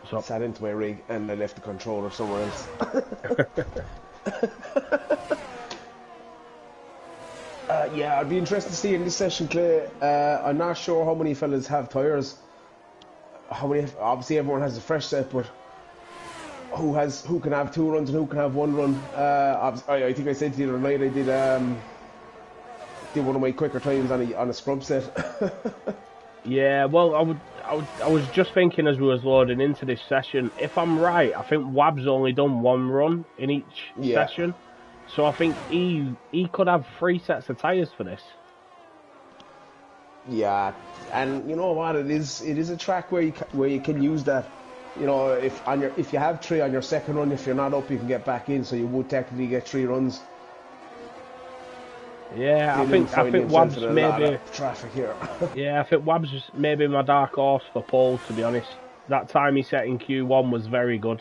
Speaker 1: So,
Speaker 2: sat into my rig and I left the controller somewhere else. Yeah, I'd be interested to see in this session, Clay. I'm not sure how many fellas have tyres. Obviously everyone has a fresh set, but who can have 2 runs and who can have 1 run? I think I said to you the other night I did one of my quicker times on a scrub set.
Speaker 1: yeah, well, I was just thinking as we was loading into this session, if I'm right, I think Wab's only done 1 run in each session. So I think he could have 3 sets of tyres for this.
Speaker 2: Yeah, and you know what? It is a track where you can use that. You know, if you have 3 on your second run, if you're not up, you can get back in. So you would technically get 3 runs.
Speaker 1: Yeah, I think Wab's maybe
Speaker 2: traffic here.
Speaker 1: Yeah, I think Wab's maybe my dark horse for pole. To be honest, that time he set in Q1 was very good.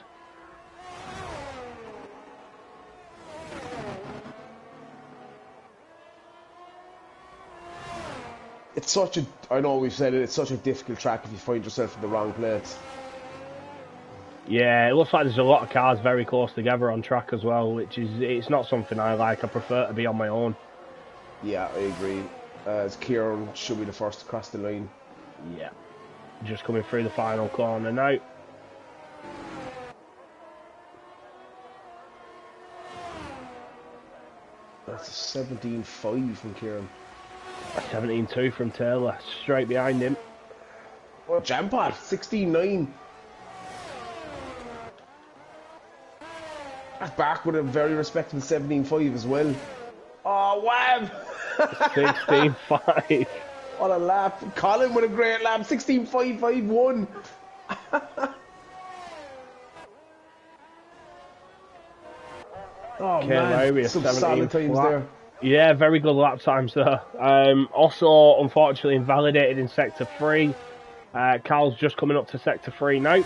Speaker 2: I know we've said it, it's such a difficult track if you find yourself in the wrong place.
Speaker 1: Yeah, it looks like there's a lot of cars very close together on track as well, it's not something I like. I prefer to be on my own. Yeah,
Speaker 2: I agree. As Kieran should be the first to cross the line.
Speaker 1: Yeah, just coming through the final corner now.
Speaker 2: That's a 17.5 from Kieran.
Speaker 1: 17.2 from Taylor, straight behind him.
Speaker 2: Oh, Jampot, 16.9. That's back with a very respectable 17.5 as well. Oh, wow!
Speaker 1: 16.5.
Speaker 2: What a lap. Colin with a great lap, 16.551. Oh, man, some solid times there.
Speaker 1: Yeah, very good lap times there. Also, unfortunately, invalidated in Sector 3. Carl's just coming up to Sector 3 now.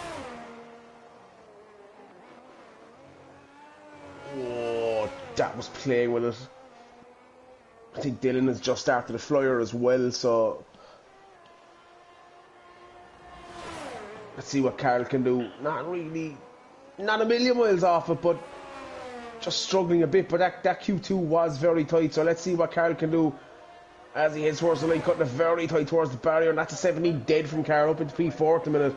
Speaker 2: Oh, that was playing with it. I think Dylan has just started the flyer as well, so... Let's see what Carl can do. Not a million miles off it, but... just struggling a bit, but that Q2 was very tight, so let's see what Carl can do as he heads towards the line, cutting it very tight towards the barrier, and that's a 17 dead from Carl up into P4 at the minute.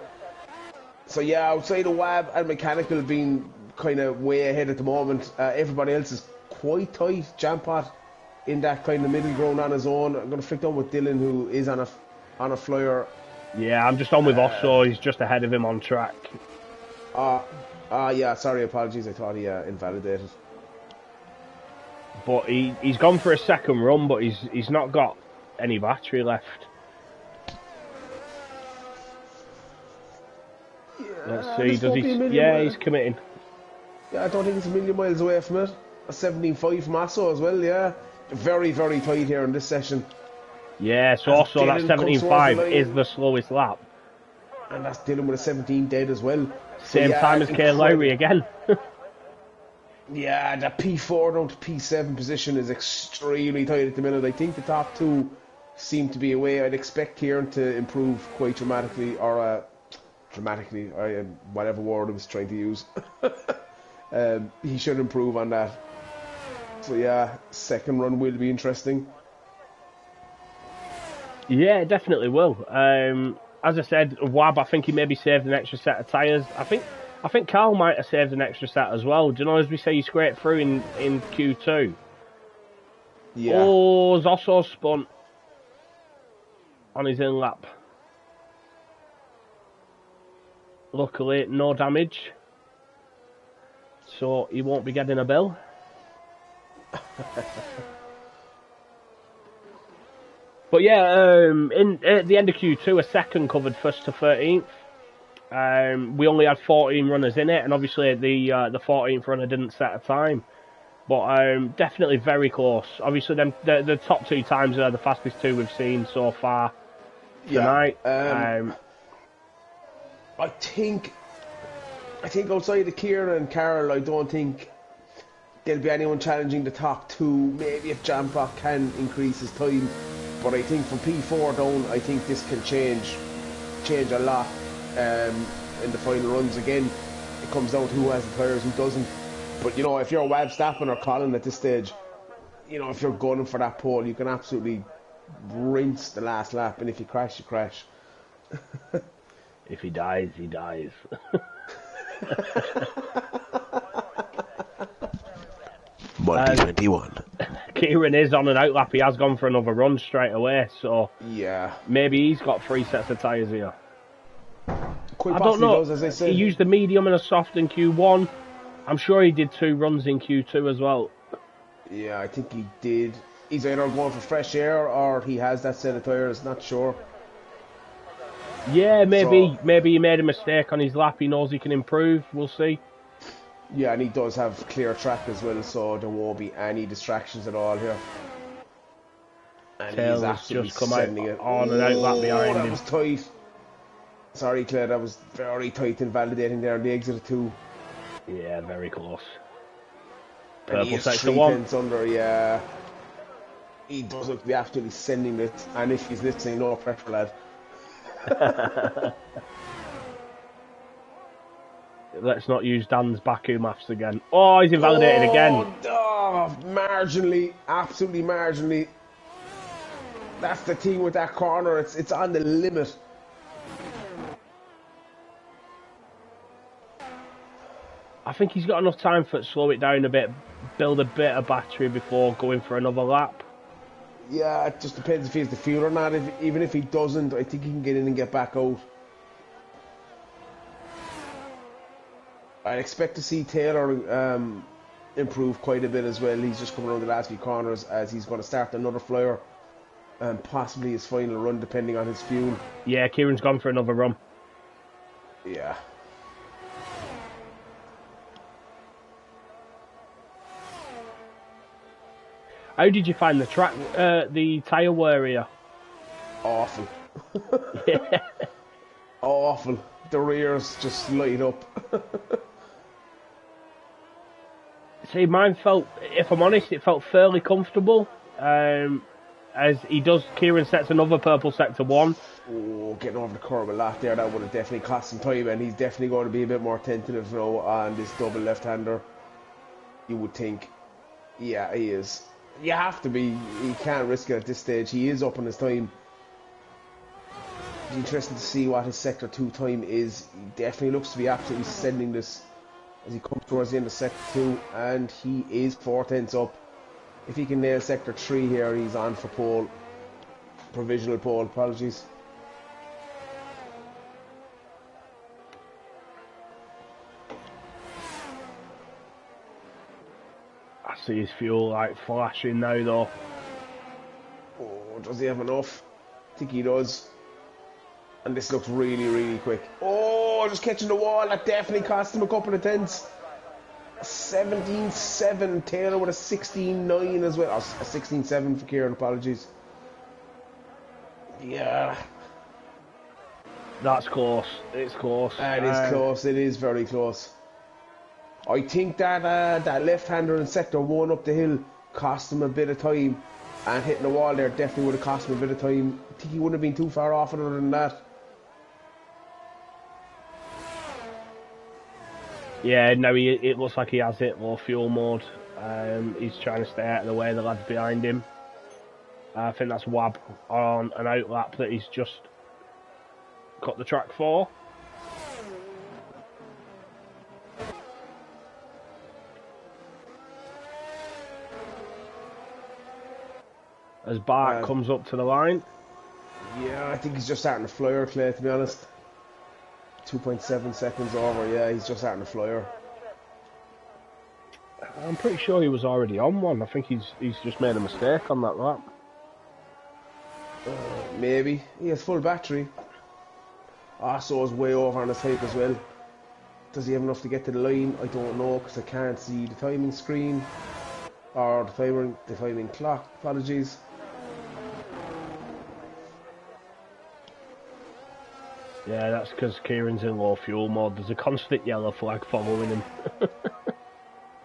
Speaker 2: So yeah, outside of Wab and Mechanical being kind of way ahead at the moment, everybody else is quite tight. Jampot in that kind of middle ground on his own. I'm going to flick down with Dylan, who is on a flyer.
Speaker 1: Yeah, I'm just on with Osso, he's just ahead of him on track.
Speaker 2: Yeah, sorry, apologies, I thought he invalidated.
Speaker 1: But he's gone for a second run, but he's not got any battery left.
Speaker 2: Yeah,
Speaker 1: let's see, does he? Yeah, he's committing.
Speaker 2: Yeah, I don't think it's a million miles away from it. A 17.5 from Osso as well, yeah. Very, very tight here in this session.
Speaker 1: Yeah, so also that 17.5 is the slowest lap.
Speaker 2: And that's Dylan with a 17 dead as well.
Speaker 1: Same time as Kay Lowry again.
Speaker 2: Yeah, the P4 down to P7 position is extremely tight at the minute. I think the top 2 seem to be away. I'd expect Kieran to improve quite dramatically, or dramatically, whatever word I was trying to use. He should improve on that. So yeah, second run will be interesting.
Speaker 1: Yeah, it definitely will. As I said, Wab, I think he maybe saved an extra set of tyres. I think Carl might have saved an extra set as well. Do you know, as we say, he scraped through in Q2.
Speaker 2: Yeah.
Speaker 1: Oh, Zosso spun on his in lap. Luckily, no damage. So he won't be getting a bill. But yeah, at the end of Q2, a second covered 1st to 13th. We only had 14 runners in it, and obviously the 14th runner didn't set a time. But definitely very close. Obviously, the top 2 times are the fastest 2 we've seen so far tonight.
Speaker 2: Yeah. I think outside of Kieran and Carol, I don't think there'll be anyone challenging the top 2. Maybe if Jamrock can increase his time. But I think from P4 down, I think this can change a lot in the final runs. Again, it comes down to who has the tyres, who doesn't. But, you know, if you're Wab Stappen or Colin at this stage, you know, if you're gunning for that pole, you can absolutely rinse the last lap. And if you crash, you crash.
Speaker 1: If he dies, he dies.
Speaker 2: Monday 21.
Speaker 1: Kieran is on an outlap. He has gone for another run straight away. So
Speaker 2: yeah,
Speaker 1: maybe he's got 3 sets of tyres here.
Speaker 2: Quite
Speaker 1: I don't know.
Speaker 2: Does, as I said.
Speaker 1: He used a medium and a soft in Q1. I'm sure he did 2 runs in Q2 as well.
Speaker 2: Yeah, I think he did. He's either going for fresh air or he has that set of tyres. Not sure.
Speaker 1: Yeah, maybe he made a mistake on his lap. He knows he can improve. We'll see.
Speaker 2: Yeah, and he does have clear track as well, so there won't be any distractions at all here. And
Speaker 1: Tails
Speaker 2: he's absolutely
Speaker 1: just come
Speaker 2: sending
Speaker 1: out
Speaker 2: it
Speaker 1: on an outlap behind
Speaker 2: that
Speaker 1: him.
Speaker 2: Was tight. Sorry, Claire, that was very tight and validating there on the exit of 2.
Speaker 1: Yeah, very close.
Speaker 2: And he is 3 tenths under, yeah. He does look to be absolutely sending it, and if he's listening, no pressure, lad.
Speaker 1: Let's not use Dan's Baku maths again. Oh, he's invalidated again.
Speaker 2: Oh, marginally, absolutely marginally. That's the thing with that corner, it's on the limit.
Speaker 1: I think he's got enough time for it to slow it down a bit, build a bit of battery before going for another lap.
Speaker 2: Yeah, it just depends if he has the fuel or not. Even if he doesn't, I think he can get in and get back out. I'd expect to see Taylor improve quite a bit as well. He's just coming around the last few corners as he's going to start another flyer and possibly his final run depending on his fuel.
Speaker 1: Yeah, Kieran's gone for another run.
Speaker 2: Yeah.
Speaker 1: How did you find the track, the tyre wear here?
Speaker 2: Awful.
Speaker 1: Yeah.
Speaker 2: Awful. The rears just light up.
Speaker 1: See, mine felt, if I'm honest, it felt fairly comfortable. As he does, Kieran sets another purple sector 1.
Speaker 2: Oh, getting over the curb a lot there, that would have definitely cost him time, and he's definitely going to be a bit more tentative now on this double left-hander. You would think. Yeah, he is. You have to be. He can't risk it at this stage. He is up on his time. It's interesting to see what his sector 2 time is. He definitely looks to be absolutely sending this as he comes towards the end of sector 2, and he is 4 tenths up. If he can nail sector 3 here, he's on for pole. Provisional pole, apologies.
Speaker 1: I see his fuel light flashing now though.
Speaker 2: Oh, does he have enough? I think he does. And this looks really, really quick. Oh, just catching the wall. That definitely cost him a couple of tenths. 17.7. Taylor with a 16.9 as well. Oh, a 16.7 for Kieran, apologies. Yeah.
Speaker 1: That's close. It's close.
Speaker 2: It is close. It is very close. I think that that left-hander in sector 1 up the hill cost him a bit of time. And hitting the wall there definitely would have cost him a bit of time. I think he wouldn't have been too far off other than that.
Speaker 1: Yeah, no, it looks like he has it low fuel mode. He's trying to stay out of the way of the lads behind him. I think that's Wab on an outlap that he's just got the track for. As Bart comes up to the line.
Speaker 2: Yeah, I think he's just starting to flyer, Clay, to be honest. 2.7 seconds over, yeah, he's just starting to flyer.
Speaker 1: I'm pretty sure he was already on one. I think he's just made a mistake on that lap.
Speaker 2: Maybe. He has full battery. So is way over on his hype as well. Does he have enough to get to the line? I don't know, because I can't see the timing screen. Or the timing clock, apologies.
Speaker 1: Yeah, that's because Kieran's in low fuel mode. There's a constant yellow flag following him.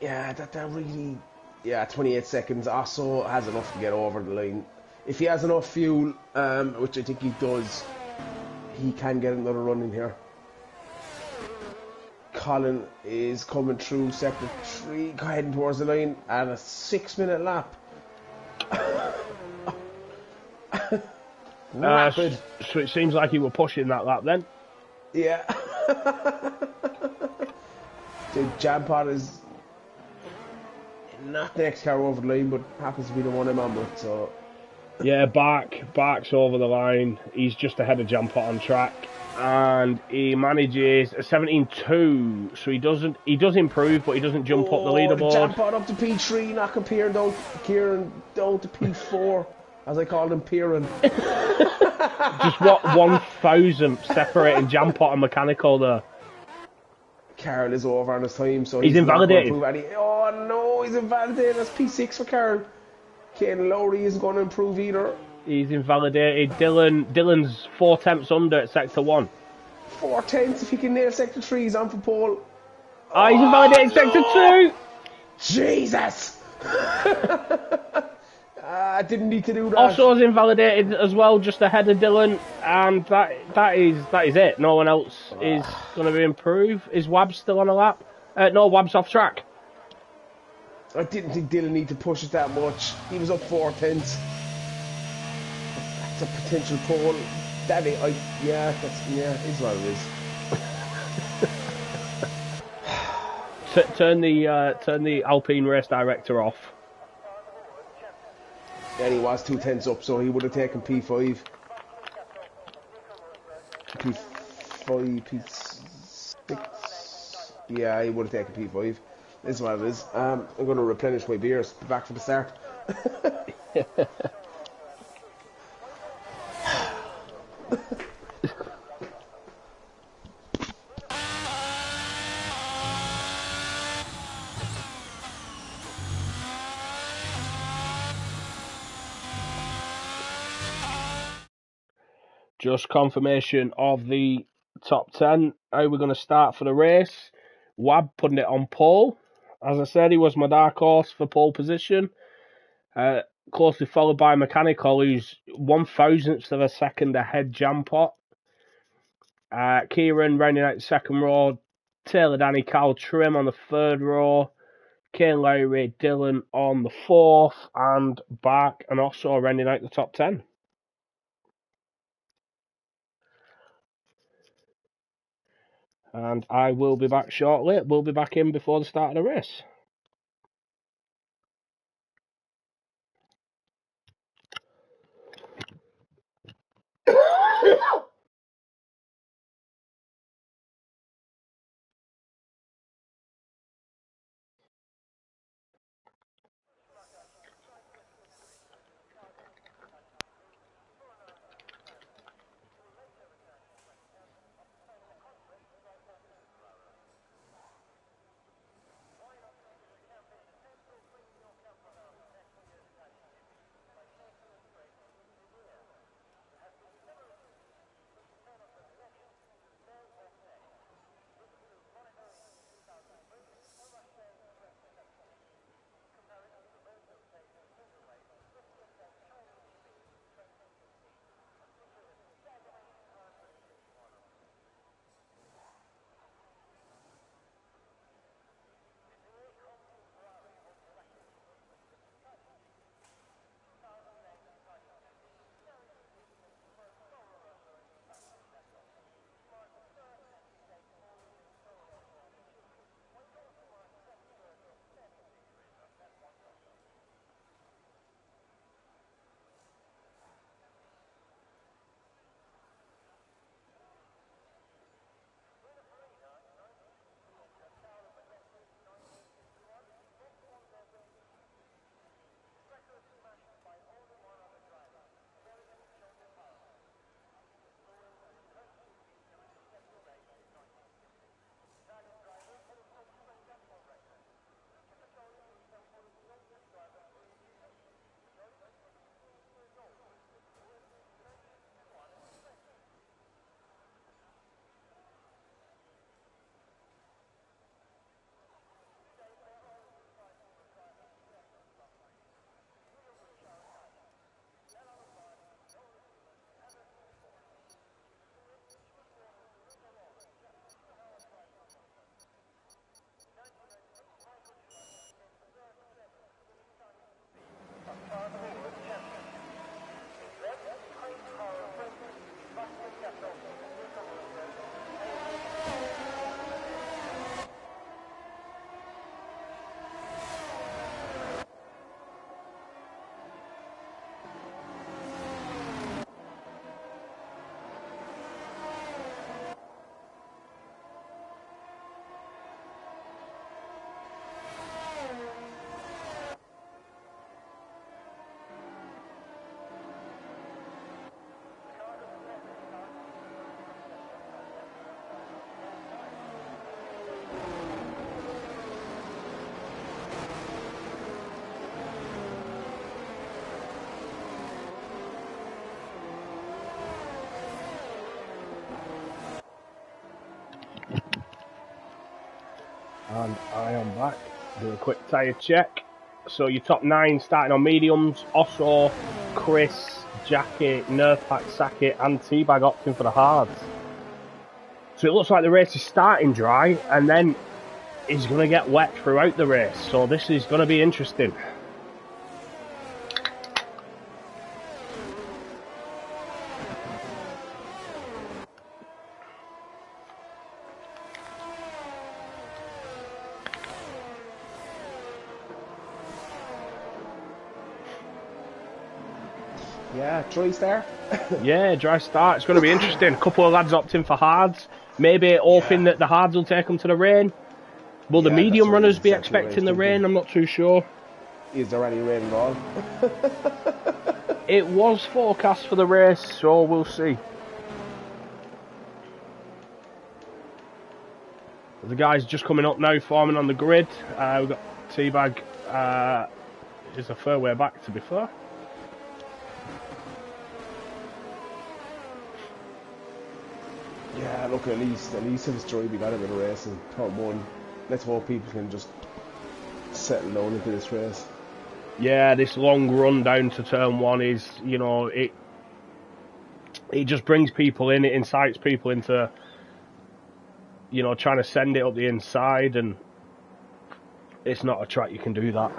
Speaker 2: Yeah, that really... Yeah, 28 seconds. Also has enough to get over the line. If he has enough fuel, which I think he does, he can get another run in here. Colin is coming through sector 3, heading towards the line at a 6-minute lap. Rapid.
Speaker 1: So it seems like he were pushing that lap then.
Speaker 2: Yeah. The jam pot is not the next car over the line, but happens to be the one I'm on with, so...
Speaker 1: Yeah, Bark's over the line. He's just ahead of jam pot on track. And he manages a 17.2, so he does improve, but he doesn't jump up the leaderboard.
Speaker 2: Jam pot up to P3, knocking Kieran down to P4, as I called him, Kieran.
Speaker 1: Just what 1,000th separating jam pot and mechanical there.
Speaker 2: Carl is over on his time, so
Speaker 1: he's invalidated.
Speaker 2: Oh no, he's invalidated. That's P6 for Carl. Caden Lowry isn't going to improve either.
Speaker 1: He's invalidated. Dylan's 4 tenths under at sector 1.
Speaker 2: 4 tenths. If he can nail sector 3, he's on for pole.
Speaker 1: He's invalidated sector 2.
Speaker 2: Jesus! I didn't need to do that.
Speaker 1: Also is invalidated as well, just ahead of Dylan, and that is it. No one else is going to improve. Is Wab still on a lap? No, Wab's off track.
Speaker 2: I didn't think Dylan needed to push it that much. He was up 4 tenths. That's a potential pole. It's what it
Speaker 1: is. Turn the Alpine race director off.
Speaker 2: And he was 2 tenths up, so he would have taken P5. P5, P6. Yeah, he would have taken P5. This is what it is. I'm going to replenish my beers. Be back for the start.
Speaker 1: Just confirmation of the top 10. How we're going to start for the race. Wab putting it on pole. As I said, he was my dark horse for pole position. Closely followed by Mechanical, who's 1,000th of a second ahead jam pot. Kieran rounding out the second row. Taylor, Danny, Carl, Trim on the third row. Kane, Lowry, Dylan on the fourth. And Bark and also rounding out the top 10. And I will be back shortly. We'll be back in before the start of the race. And I am back. Do a quick tyre check. So your top 9 starting on mediums: Osso, Chris, Jackie, Nurpak, Sackett, and Teabag opting for the hards. So it looks like the race is starting dry, and then he's going to get wet throughout the race. So this is going to be interesting.
Speaker 2: Yeah, dry start.
Speaker 1: Yeah, dry start. It's going to be interesting. A couple of lads opting for hards. Maybe hoping that the hards will take them to the rain. Will the medium runners be expecting the rain? I'm not too sure.
Speaker 2: Is there any rain at all?
Speaker 1: It was forecast for the race, so we'll see. The guys just coming up now, forming on the grid. We've got Teabag. Is a fair way back, to be fair.
Speaker 2: Yeah, look, at least if it's dry, we got a bit of racing. Turn 1. Let's hope people can just settle down into this race.
Speaker 1: Yeah, this long run down to turn 1 is, you know, it just brings people in, it incites people into, you know, trying to send it up the inside, and it's not a track you can do that,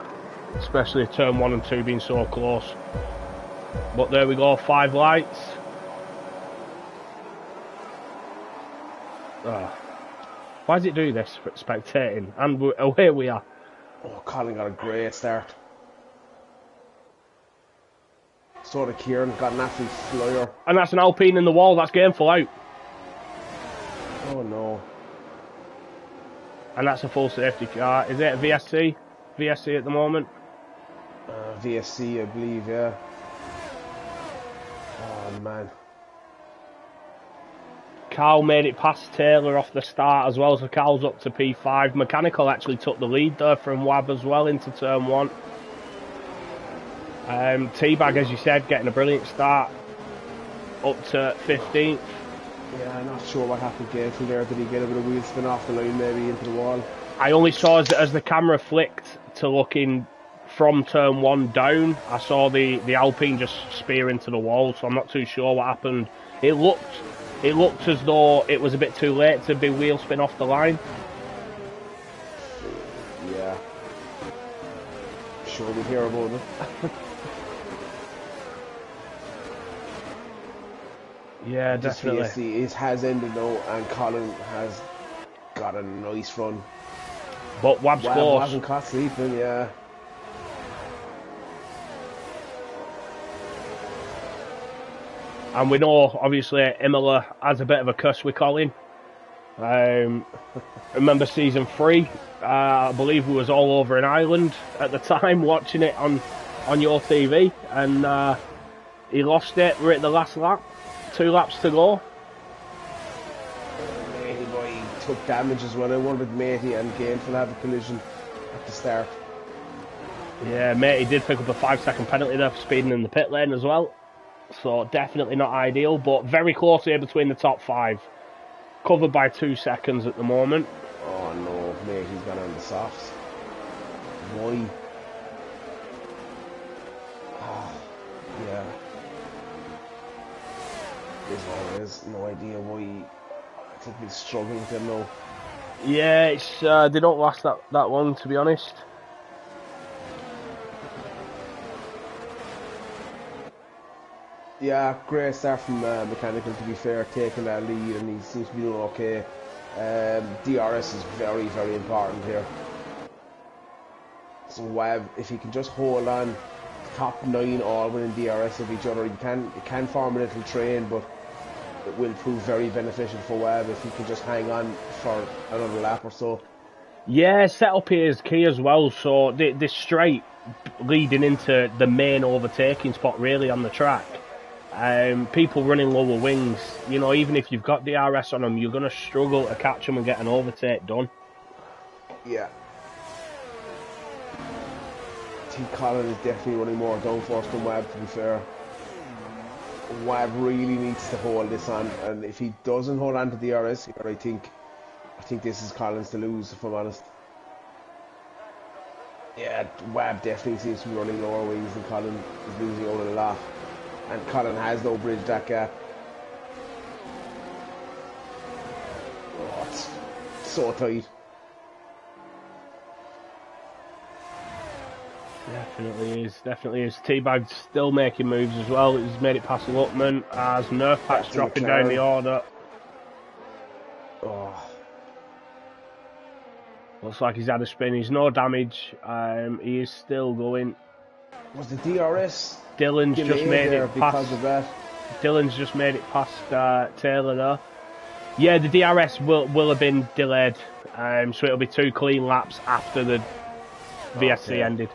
Speaker 1: especially turn 1 and 2 being so close. But there we go, 5 lights. Why does it do this for spectating? And away we are.
Speaker 2: Oh, Colin got a great start. So did Kieran, got an absolute flyer.
Speaker 1: And that's an Alpine in the wall, that's getting full out.
Speaker 2: Oh no.
Speaker 1: And that's a full safety car. Is it a VSC? VSC at the moment?
Speaker 2: VSC, I believe, yeah. Oh man.
Speaker 1: Carl made it past Taylor off the start as well, so Carl's up to P5. Mechanical actually took the lead there from Wab as well into turn 1. Teabag, as you said, getting a brilliant start up to 15th.
Speaker 2: Yeah, I'm not sure what happened again from there. Did he get a bit of wheel spin off the line, maybe into the wall?
Speaker 1: I only saw as the camera flicked to looking from turn 1 down, I saw the Alpine just spear into the wall, so I'm not too sure what happened. It looked as though it was a bit too late to be wheel spin off the line.
Speaker 2: Yeah. Sure we'll hear about it.
Speaker 1: Yeah, definitely.
Speaker 2: It has ended now, and Colin has got a nice run.
Speaker 1: But Wab's close.
Speaker 2: Hasn't caught sleeping, yeah.
Speaker 1: And we know, obviously, Imola has a bit of a curse with Colin. Remember season 3? I believe we was all over in Ireland at the time watching it on your TV, and he lost it. We're at the last lap, 2 laps to go.
Speaker 2: Matey boy took damage as well. I wondered Matey and Gainful have a collision at the start.
Speaker 1: Yeah, Matey did pick up a 5-second penalty there for speeding in the pit lane as well. So definitely not ideal, but very close here between the top 5. Covered by 2 seconds at the moment.
Speaker 2: Oh no, mate, he's gone on the softs. Why? Oh, yeah. As always, no idea why. I think he's struggling with him now.
Speaker 1: Yeah, it's they don't last that long, to be honest.
Speaker 2: Yeah, great start from Mechanical, to be fair, taking that lead, and he seems to be doing okay. DRS is very, very important here. So Wab, if he can just hold on, top 9 all winning DRS of each other, it can form a little train, but it will prove very beneficial for Wab if he can just hang on for another lap or so.
Speaker 1: Yeah, setup here is key as well, so this straight leading into the main overtaking spot really on the track. People running lower wings, you know, even if you've got DRS on them, you're going to struggle to catch them and get an overtake done.
Speaker 2: Yeah. I think Colin is definitely running more downforce than Wab, to be fair. Wab really needs to hold this on, and if he doesn't hold on to DRS, I think this is Colin's to lose, if I'm honest. Yeah, Wab definitely seems to be running lower wings and Colin is losing out a lot. And Colin has no bridge that gap. Oh, it's so tight.
Speaker 1: Definitely is. Teabag's still making moves as well. He's made it past Lutman as Nerf Pack's dropping down the order.
Speaker 2: Oh.
Speaker 1: Looks like he's had a spin. He's no damage. He is still going.
Speaker 2: Was the DRS?
Speaker 1: Dylan's just made it
Speaker 2: because of that.
Speaker 1: Dylan's just made it past Taylor there. Yeah, the DRS will have been delayed, so it'll be 2 clean laps after the VSC ended.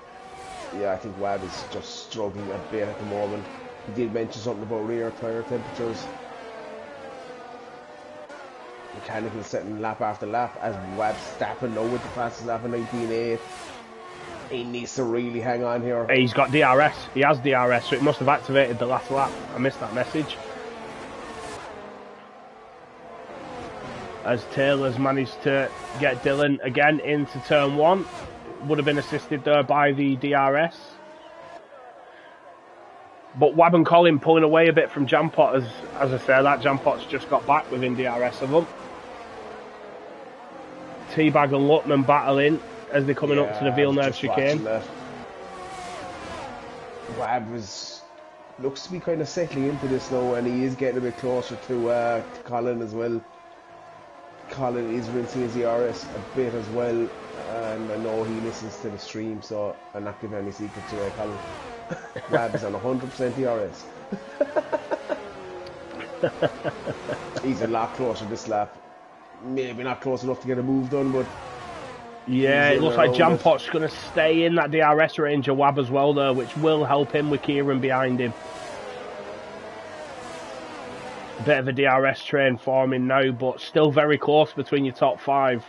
Speaker 2: Yeah, I think Wab is just struggling a bit at the moment. He did mention something about rear tyre temperatures. Mechanical setting lap after lap as Wab's stapping now with the fastest lap in 19.8. He needs to really hang on here.
Speaker 1: He's got DRS. He has DRS, so it must have activated the last lap. I missed that message. As Taylor's managed to get Dylan again into turn 1. Would have been assisted there by the DRS. But Wab and Colin pulling away a bit from Jampot, as I say, that Jampot's just got back within DRS of them. Teabag and Lutman battling as they're coming up to the Villeneuve chicane.
Speaker 2: Wab looks to be kind of settling into this now, and he is getting a bit closer to Colin as well. Colin is rinsing his DRS a bit as well, and I know he listens to the stream, so I'm not giving any secrets away, Colin. Wab is on 100% DRS. He's a lot closer this lap. Maybe not close enough to get a move done, but...
Speaker 1: Yeah, it looks like Jampot's going to stay in that DRS range of Wab as well there, which will help him with Kieran behind him. A bit of a DRS train forming now, but still very close between your top 5.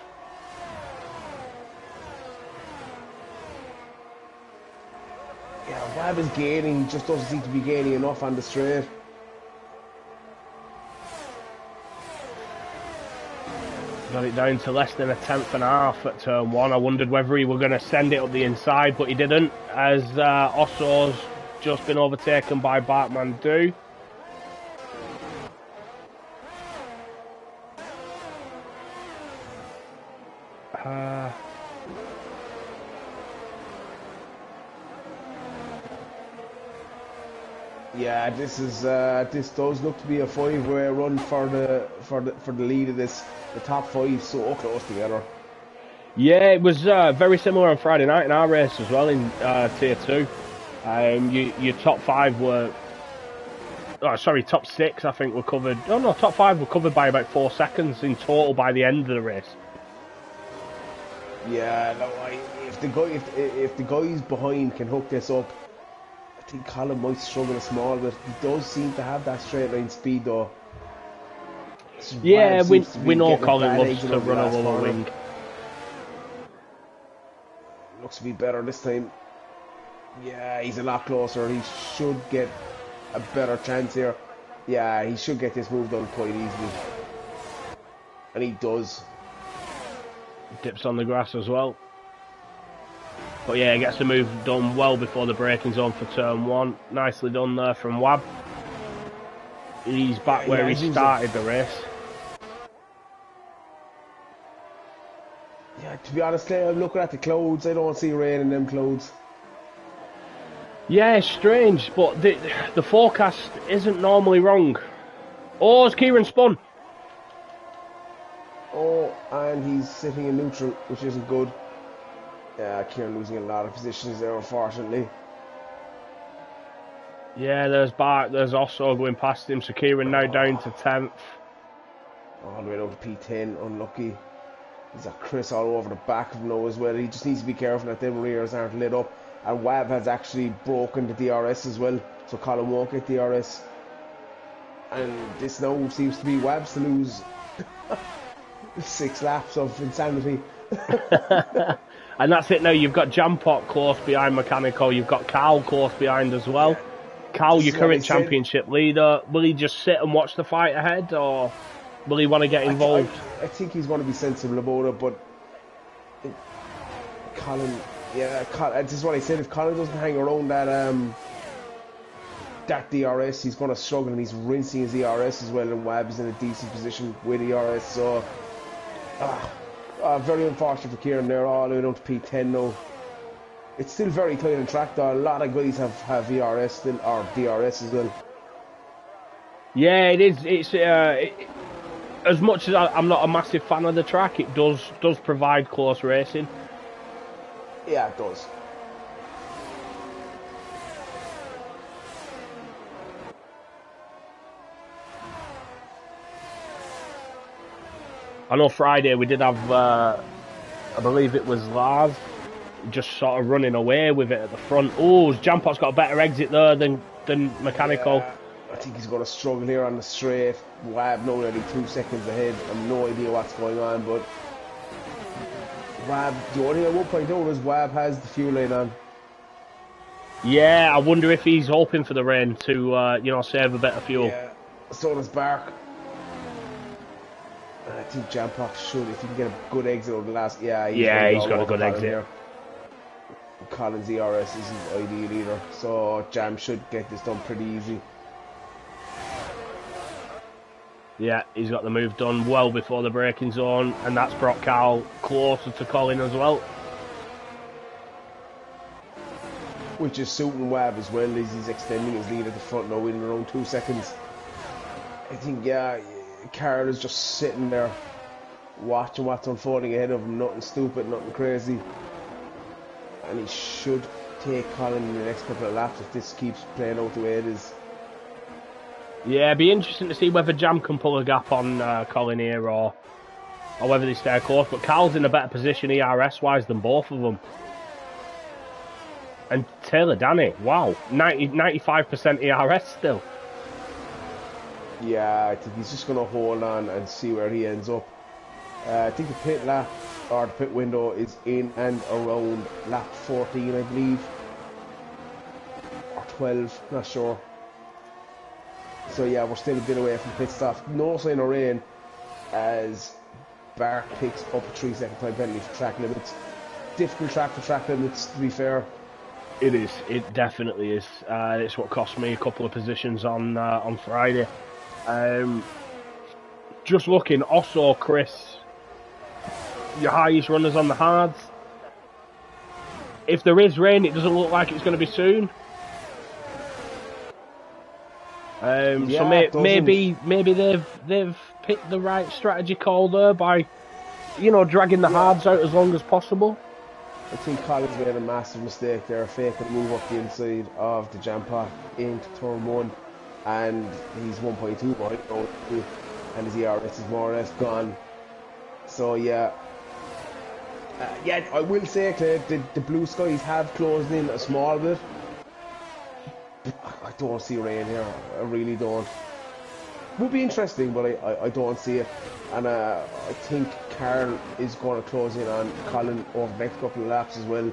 Speaker 2: Yeah, Wab is gaining, just doesn't seem to be gaining enough on the straight.
Speaker 1: Got it down to less than a 10th and a half at turn 1. I wondered whether he were going to send it up the inside, but he didn't, as Osso's just been overtaken by Bartman Do.
Speaker 2: Yeah, this does look to be a 5-way run for the lead of this. The top 5 so close together.
Speaker 1: Yeah, it was very similar on Friday night in our race as well in Tier 2. Your top 5 were... Oh, sorry, top 6 I think were covered... Oh no, top 5 were covered by about 4 seconds in total by the end of the race.
Speaker 2: Yeah, no, if the guys behind can hook this up, I think Colin might struggle a small bit. He does seem to have that straight line speed though.
Speaker 1: Yeah, we know Colin loves to run over the wing.
Speaker 2: Looks to be better this time. Yeah, he's a lot closer. He should get a better chance here. Yeah, he should get this move done quite easily. And he does.
Speaker 1: Dips on the grass as well. But yeah, he gets the move done well before the braking zone for turn 1. Nicely done there from Wab. He's back where he started the race.
Speaker 2: Yeah, to be honest, I'm looking at the clouds. I don't see rain in them clouds.
Speaker 1: Yeah, it's strange, but the forecast isn't normally wrong. Oh, it's Kieran spun.
Speaker 2: Oh, and he's sitting in neutral, which isn't good. Yeah, Kieran losing a lot of positions there, unfortunately.
Speaker 1: Yeah, there's Bart, there's Osso going past him, so Kieran now down to 10th.
Speaker 2: All the way down to P10, unlucky. He's got Chris all over the back of him now as well. He just needs to be careful that them rears aren't lit up. And Wab has actually broken the DRS as well, so Colin won't get DRS. And this now seems to be Wab's to lose 6 laps of insanity.
Speaker 1: And that's it now. You've got Jampot close behind Mechanical. You've got Carl close behind as well. Carl, your current championship leader. Will he just sit and watch the fight ahead, or will he want to get involved?
Speaker 2: I think he's going to be sensible about it, but Colin Yeah, this is what I said. If Colin doesn't hang around that DRS, he's going to struggle, and he's rinsing his ERS as well, and Webb is in a decent position with ERS, so very unfortunate for Kieran there, all the way down to P10 now. It's still very tight on track though. A lot of guys have ERS still, or DRS as well.
Speaker 1: Yeah, it is. It's as much as I'm not a massive fan of the track, it does provide close racing.
Speaker 2: Yeah, it does.
Speaker 1: I know Friday we did have, I believe it was Lars, just sort of running away with it at the front. Oh, Jampot's got a better exit there than Mechanical.
Speaker 2: Yeah, I think he's going to struggle here on the straight. Wab now nearly 2 seconds ahead. I have no idea what's going on, but Wab, the only thing I will point out is Wab has the fuel line on.
Speaker 1: Yeah, I wonder if he's hoping for the rain to, save a bit of fuel.
Speaker 2: Yeah, so does Bark. I think Jampot should, if he can get a good exit over the last... Yeah,
Speaker 1: he's got a good exit. Here.
Speaker 2: Colin's ERS isn't ideal either, so Jam should get this done pretty easy.
Speaker 1: Yeah, he's got the move done well before the braking zone, and that's brought Carl closer to Colin as well.
Speaker 2: Which is suiting Wab as well, as he's extending his lead at the front now in around 2 seconds. I think, yeah, Carl is just sitting there watching what's unfolding ahead of him, nothing stupid, nothing crazy. And he should take Colin in the next couple of laps if this keeps playing out the way it is.
Speaker 1: Yeah, it'd be interesting to see whether Jam can pull a gap on Colin here or whether they stay close. But Carl's in a better position ERS-wise than both of them. And Taylor Danny, wow, 95% ERS still.
Speaker 2: Yeah, I think he's just going to hold on and see where he ends up. I think the pit lap, or the pit window, is in and around lap 14, I believe. Or 12, not sure. So yeah, we're still a bit away from pit stop. No sign of rain as Bark picks up a 3-second time penalty for track limits. Difficult track for track limits, to be fair.
Speaker 1: It is. It definitely is. It's what cost me a couple of positions on Friday. Just looking, also Chris, your highest runners on the hards. If there is rain, it doesn't look like it's going to be soon. So maybe they've picked the right strategy call there by, dragging the hards out as long as possible.
Speaker 2: I think Colin's made a massive mistake there, faking a move up the inside of the Jampot into turn 1, and he's 1.2 behind, and his ERS is more or less gone. So yeah, I will say, Clay, the blue skies have closed in a small bit. I don't see rain here. I really don't. Would be interesting, but I don't see it. And I think Carl is going to close in on Colin over the next couple of laps as well.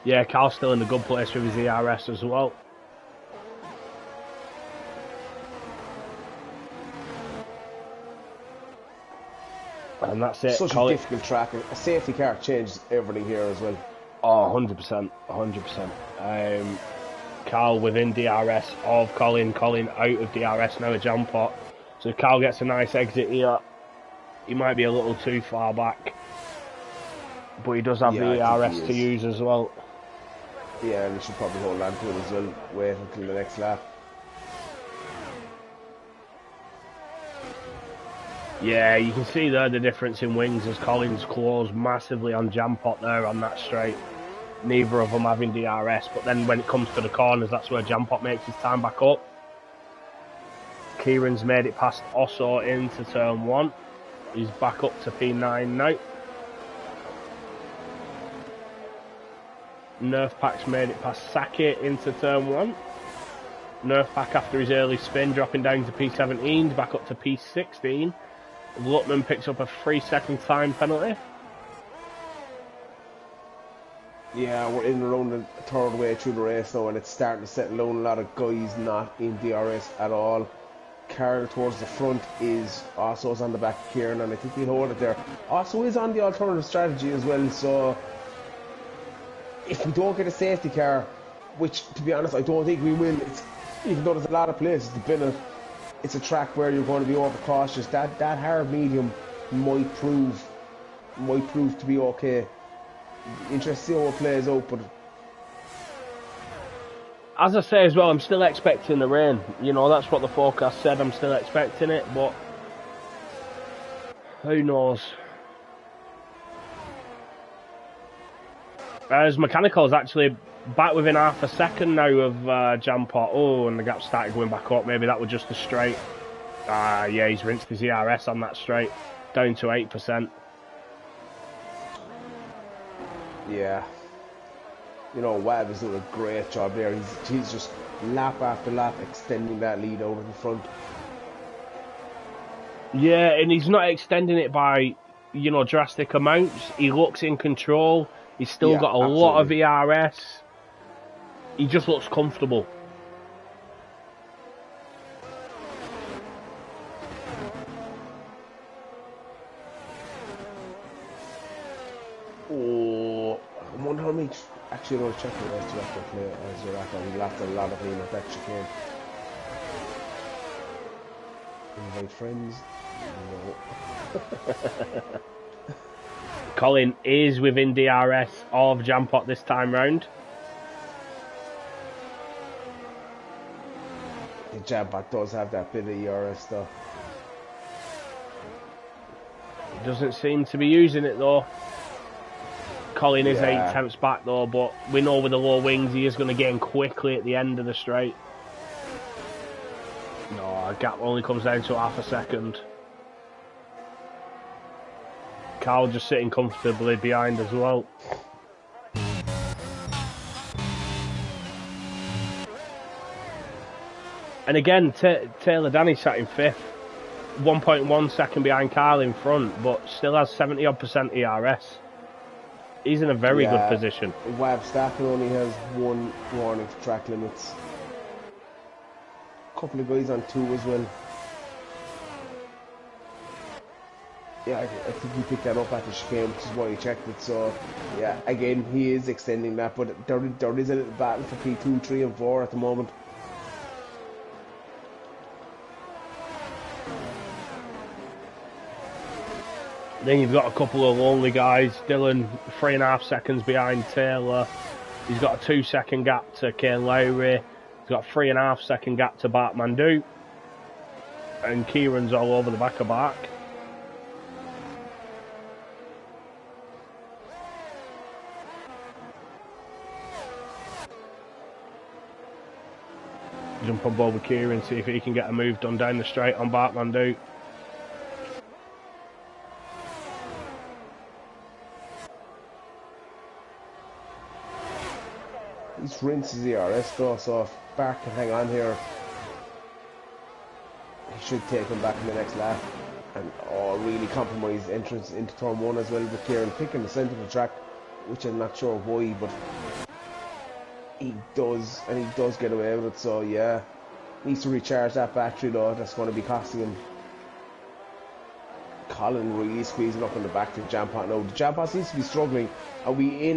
Speaker 1: Yeah, Carl's still in a good place with his ERS as well. And that's it.
Speaker 2: Such a difficult track. A safety car changes everything here as well.
Speaker 1: Oh, 100%. 100%. Carl within DRS of Colin out of DRS now at Jampot. So if Carl gets a nice exit here, he might be a little too far back. But he does have the ERS to use as well.
Speaker 2: Yeah, and he should probably hold on to it as well. Wait until the next lap.
Speaker 1: Yeah, you can see there the difference in wings as Colin's closed massively on Jampot there on that straight. Neither of them having DRS, but then when it comes to the corners, that's where Jampot makes his time back up. Kieran's made it past Osso into turn 1. He's back up to P9 now. Nerfpack's made it past Saki into turn 1. Nerfpack after his early spin dropping down to P17, back up to P16. Lutman picks up a 3-second time penalty.
Speaker 2: Yeah, we're in around the third way through the race now, and it's starting to settle down. A lot of guys not in DRS at all. Carl towards the front is on the back of Kieran, and I think he'll hold it there. Also is on the alternative strategy as well, so if we don't get a safety car, which to be honest I don't think we will, even though there's a lot of places to bin it, it's a track where you're going to be overcautious. That hard medium might prove to be okay. Interesting to see how it plays out, but
Speaker 1: as I say as well, I'm still expecting the rain. You know, that's what the forecast said. I'm still expecting it, but who knows? As Mechanical's actually back within half a second now of Jam Pot. Oh, and the gap started going back up. Maybe that was just a straight. Yeah, he's rinsed his ERS on that straight, down to 8%.
Speaker 2: Yeah. You know, Webb is doing a great job there. He's just lap after lap extending that lead out in front.
Speaker 1: Yeah, and he's not extending it by, you know, drastic amounts. He looks in control. He's still got a lot of ERS. He just looks comfortable.
Speaker 2: Oh, I wonder how many. Actually, no, check the rest of the play as you're at. He lapped a lot of him at that chicane. Invite friends. No.
Speaker 1: Colin is within DRS of Jampot this time round.
Speaker 2: The Jampot does have that bit of ERS though.
Speaker 1: He doesn't seem to be using it though. Colin is 8 tenths back though, but we know with the low wings he is going to gain quickly at the end of the straight. No, a gap only comes down to half a second. Carl just sitting comfortably behind as well. And again, Taylor Danny sat in 5th. 1.1 second behind Carl in front, but still has 70-odd% ERS. He's in a very good position.
Speaker 2: Wab Stafford only has 1 warning for track limits. A couple of guys on 2 as well. Yeah, I think he picked that up at the chicane, which is why he checked it. So, yeah, again, he is extending that, but there is a little battle for P2, 3 and 4 at the moment.
Speaker 1: Then you've got a couple of lonely guys. Dylan, 3.5 seconds behind Taylor. He's got a 2-second gap to Kane Lowry. He's got a 3.5 second gap to Bart Mandu. And Kieran's all over the back of Bart. Jump on board with Kieran, see if he can get a move done down the straight on Bart Mandu.
Speaker 2: He's rinsed his ERS though, so if Bart can hang on here, he should take him back in the next lap. And really compromised entrance into turn 1 as well with Kieran picking the centre of the track, which I'm not sure why, but he does, and he does get away with it. So yeah, needs to recharge that battery though. That's going to be costing him. Colin really squeezing up in the back to Jampot now. The Jampot seems to be struggling. Are we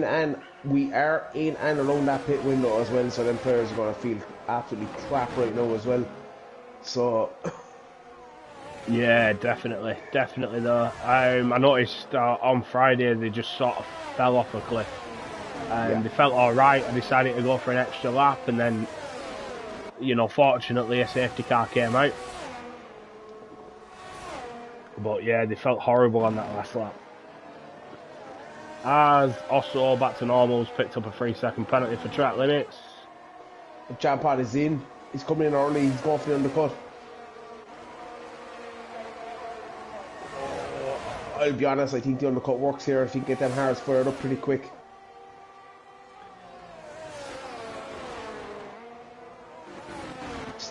Speaker 2: are in and around that pit window as well, so them players are going to feel absolutely crap right now as well. So
Speaker 1: yeah, definitely though. I noticed on Friday they just sort of fell off a cliff. And they felt alright and decided to go for an extra lap, and then, you know, fortunately a safety car came out. But yeah, they felt horrible on that last lap. As Osso, back to normals, picked up a 3-second penalty for track limits.
Speaker 2: Jampot is in. He's coming in early. He's going for the undercut. I'll be honest, I think the undercut works here if you can get them hairs fired up pretty quick.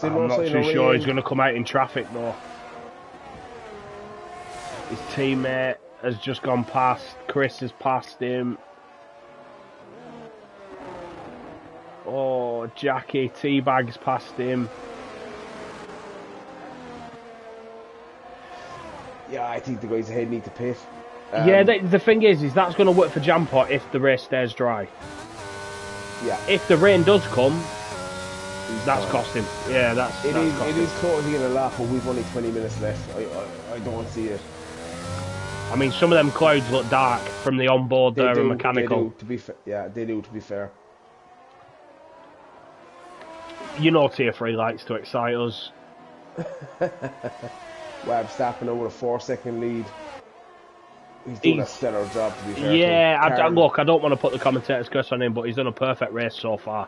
Speaker 1: I'm not too sure he's going to come out in traffic though. His teammate has just gone past. Chris has passed him. Oh, Jackie Teabag's passed him.
Speaker 2: Yeah, I think the guys ahead need to pit.
Speaker 1: Yeah, the thing is that's going to work for Jampot if the race stays dry.
Speaker 2: Yeah.
Speaker 1: If the rain does come, that's cost him. Yeah, that's
Speaker 2: It
Speaker 1: cost
Speaker 2: is
Speaker 1: him.
Speaker 2: closing in a lap, but we've only 20 minutes left. I don't see it.
Speaker 1: I mean, some of them clouds look dark from the onboard
Speaker 2: They
Speaker 1: there and
Speaker 2: do.
Speaker 1: mechanical.
Speaker 2: They do. To be fair, yeah, they do. To be fair.
Speaker 1: You know, Tier 3 likes to excite us.
Speaker 2: Webb Stappen over a 4-second lead. He's doing a stellar job, to be fair.
Speaker 1: Yeah, look, I don't want to put the commentator's curse on him, but he's done a perfect race so far.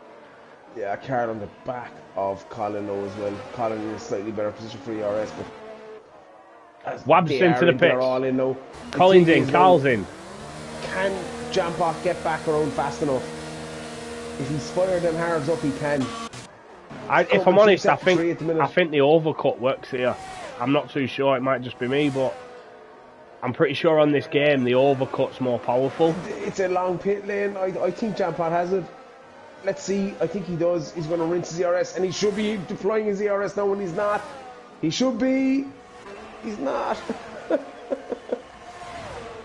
Speaker 2: Yeah, Carl on the back of Colin though as well. Colin in a slightly better position for ERS, but
Speaker 1: Wabb's into the pits.
Speaker 2: They're all in now.
Speaker 1: Colin's in, Carl's in.
Speaker 2: Can Jampot get back around fast enough? If he's fired them hards up, he can.
Speaker 1: If I'm honest, I think the overcut works here. I'm not too sure. It might just be me, but I'm pretty sure on this game the overcut's more powerful.
Speaker 2: It's a long pit lane. I think Jampot has it. Let's see. I think he does. He's going to rinse his ERS, and he should be deploying his ERS now when he's not. He should be. He's not.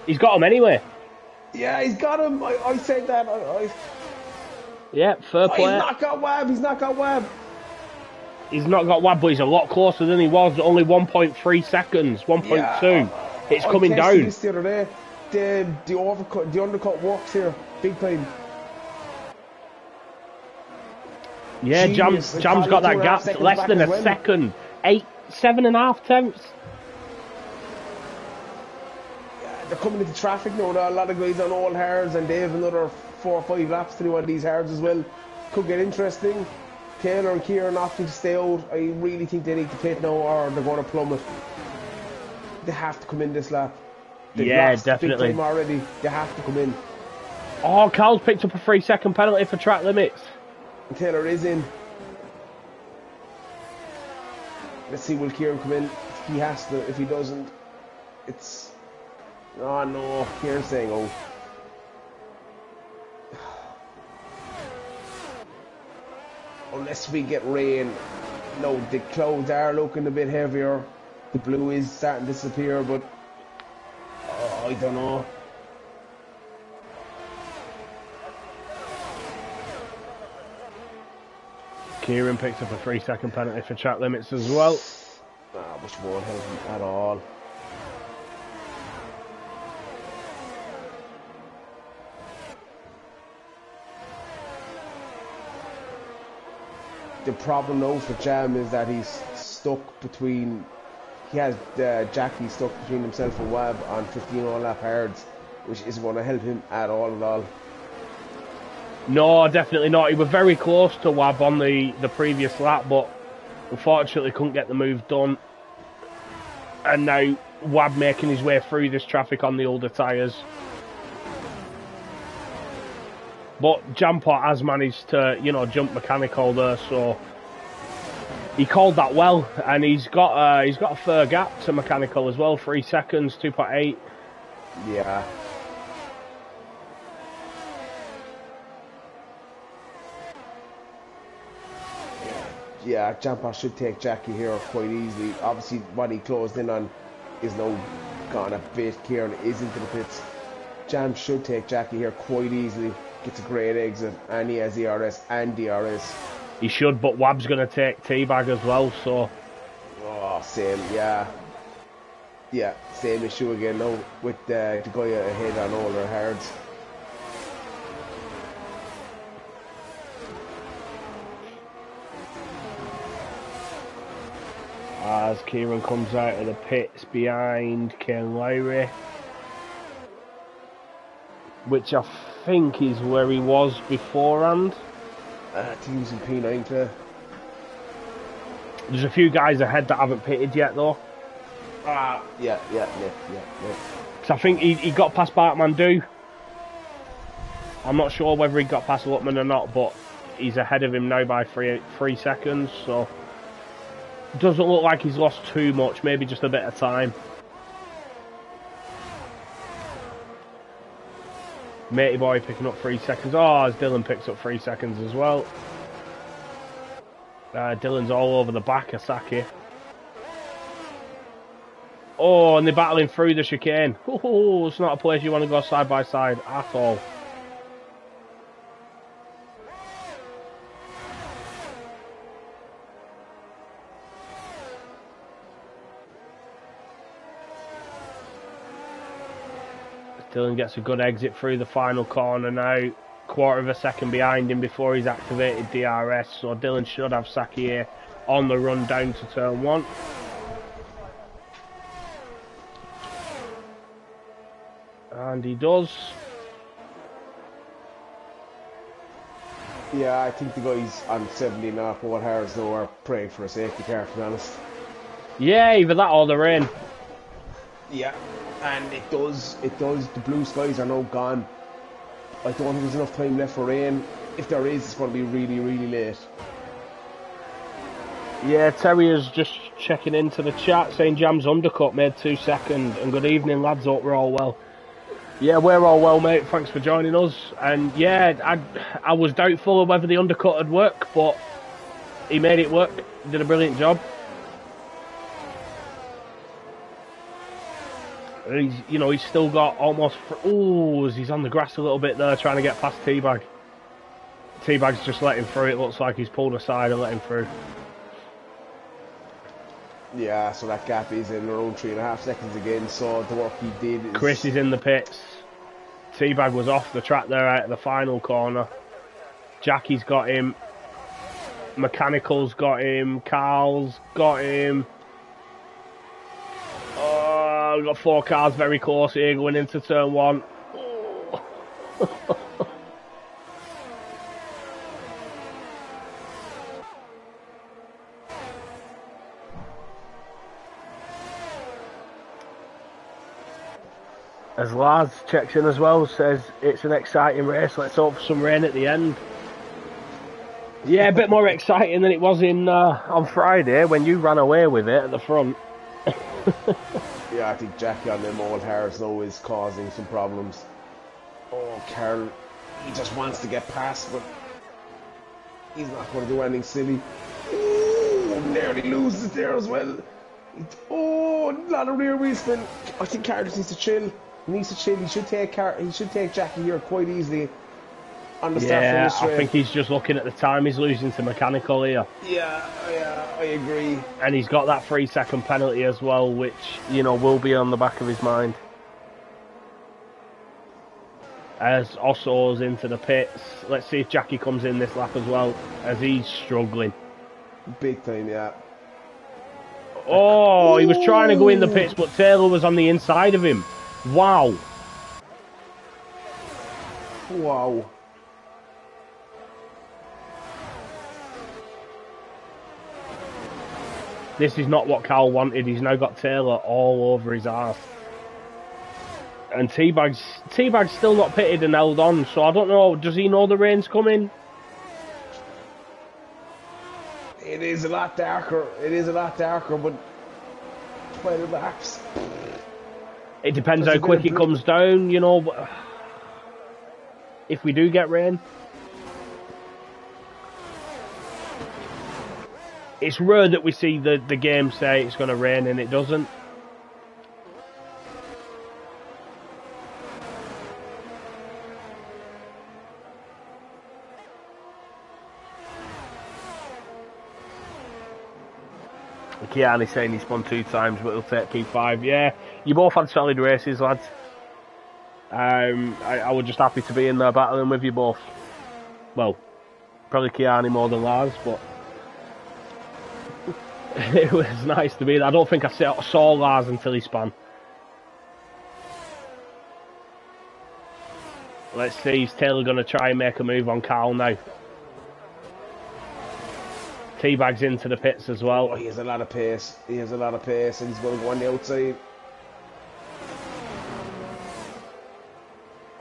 Speaker 1: He's got him anyway.
Speaker 2: Yeah, he's got him. I said that.
Speaker 1: Yeah, fair play.
Speaker 2: He's not got Webb. He's not got Webb.
Speaker 1: He's not got Webb, but he's a lot closer than he was. Only 1.3 seconds. 1.2. Yeah, it's coming down.
Speaker 2: I tested this the other day. The undercut works here. Big time.
Speaker 1: Yeah, Jam's got that gap. Less than a second. 7.5 tenths.
Speaker 2: Yeah, they're coming into traffic now. There are a lot of guys on all hards, and they have another 4 or 5 laps to do on these hards as well. Could get interesting. Taylor and Kieran opting to stay out. I really think they need to pit now, or they're going to plummet. They have to come in this lap. They've lost
Speaker 1: definitely.
Speaker 2: Big time already. They have to come in.
Speaker 1: Oh, Carl's picked up a 3-second penalty for track limits.
Speaker 2: And Taylor is in. Let's see, will Kieran come in? He has to. If he doesn't, it's... Oh no, Kieran's saying oh. Unless we get rain. No, the clouds are looking a bit heavier. The blue is starting to disappear, but I don't know.
Speaker 1: Kieran picked up a 3-second penalty for track limits as well.
Speaker 2: Which won't help him at all. The problem though for Jam is that he's stuck between. He has Jackie stuck between himself and Webb on 15 all-lap hards, which isn't going to help him at all.
Speaker 1: No, definitely not. He was very close to Webb on the previous lap, but unfortunately couldn't get the move done. And now Webb making his way through this traffic on the older tyres. But Jampot has managed to, jump mechanical there, so he called that well, and he's got a fair gap to mechanical as well. 3 seconds, 2.8.
Speaker 2: Yeah. Yeah, Jampot should take Jackie here quite easily. Obviously, what he closed in on is now gone a bit. Kieran is into the pits. Jam should take Jackie here quite easily. Gets a great exit, and he has ERS and DRS.
Speaker 1: He should, but Wabb's going to take Teabag as well, so...
Speaker 2: Oh, same, yeah. Yeah, same issue again now with the guy ahead on all their hards.
Speaker 1: As Kieran comes out of the pits behind Ken Lowry, which I think is where he was beforehand.
Speaker 2: I think he was in P9 today.
Speaker 1: There's a few guys ahead that haven't pitted yet though.
Speaker 2: Yeah.
Speaker 1: So I think he got past Bartmandu. I'm not sure whether he got past Lutman or not, but he's ahead of him now by 3 seconds, so doesn't look like he's lost too much, maybe just a bit of time. Matey boy picking up 3 seconds. Oh, as Dylan picks up 3 seconds as well. Dylan's all over the back of Saki. Oh, and they're battling through the chicane. Oh, it's not a place you want to go side by side at all. Dylan gets a good exit through the final corner now. Quarter of a second behind him before he's activated DRS, so Dylan should have Saki here on the run down to turn 1. And he does.
Speaker 2: Yeah, I think the guys on 17.5 Paul Harris though are praying for a safety car, to be honest.
Speaker 1: Yeah, either that or the rain.
Speaker 2: Yeah, and it does. The blue skies are now gone. I don't think there's enough time left for rain. If there is, it's going to be really, really late.
Speaker 1: Yeah, Terry is just checking into the chat saying Jam's undercut made 2 seconds. And good evening, lads. Hope we're all well. Yeah, we're all well, mate. Thanks for joining us. And yeah, I was doubtful of whether the undercut would work, but he made it work. Did a brilliant job. He's still got almost... Ooh, he's on the grass a little bit there, trying to get past T-Bag. T-Bag's just let him through. It looks like he's pulled aside and let him through.
Speaker 2: Yeah, so that gap is in around 3.5 seconds again, so the work he did is...
Speaker 1: Chris is in the pits. T-Bag was off the track there out of the final corner. Jackie's got him. Mechanical's got him. Carl's got him. We've got 4 cars very close here going into turn 1. Oh. As Lars checks in as well, says it's an exciting race. Let's hope for some rain at the end. Yeah, a bit more exciting than it was on Friday when you ran away with it at the front.
Speaker 2: Yeah, I think Jackie on them old Harris though is causing some problems. Oh, Carl, he just wants to get past, but he's not going to do anything silly. Oh, nearly loses there as well. Oh, a lot of rear wheel spin. I think Carl just needs to chill. He should take Jackie here quite easily on the start finish straight.
Speaker 1: I think he's just looking at the time he's losing to Mechanical here.
Speaker 2: Yeah, I agree.
Speaker 1: And he's got that 3-second penalty as well, which, will be on the back of his mind. As Osso's into the pits. Let's see if Jackie comes in this lap as well, as he's struggling.
Speaker 2: Big time, yeah.
Speaker 1: Oh, he was trying to go in the pits, but Taylor was on the inside of him. Wow.
Speaker 2: Wow.
Speaker 1: This is not what Carl wanted. He's now got Taylor all over his arse. And T-Bag's still not pitted and held on, so I don't know. Does he know the rain's coming?
Speaker 2: It is a lot darker. But 12 laps.
Speaker 1: It depends how quick it comes down, if we do get rain. It's rare that we see the game say it's going to rain and it doesn't. Kiani's saying he spun 2 times, but he'll take P5. Yeah, you both had solid races, lads. I was just happy to be in there battling with you both. Well, probably Kiani more than Lars, but it was nice to be there. I don't think I saw Lars until he spun. Let's see, is Taylor going to try and make a move on Carl now? T-Bag's into the pits as well.
Speaker 2: Oh, he has a lot of pace. And he's going to go on the outside.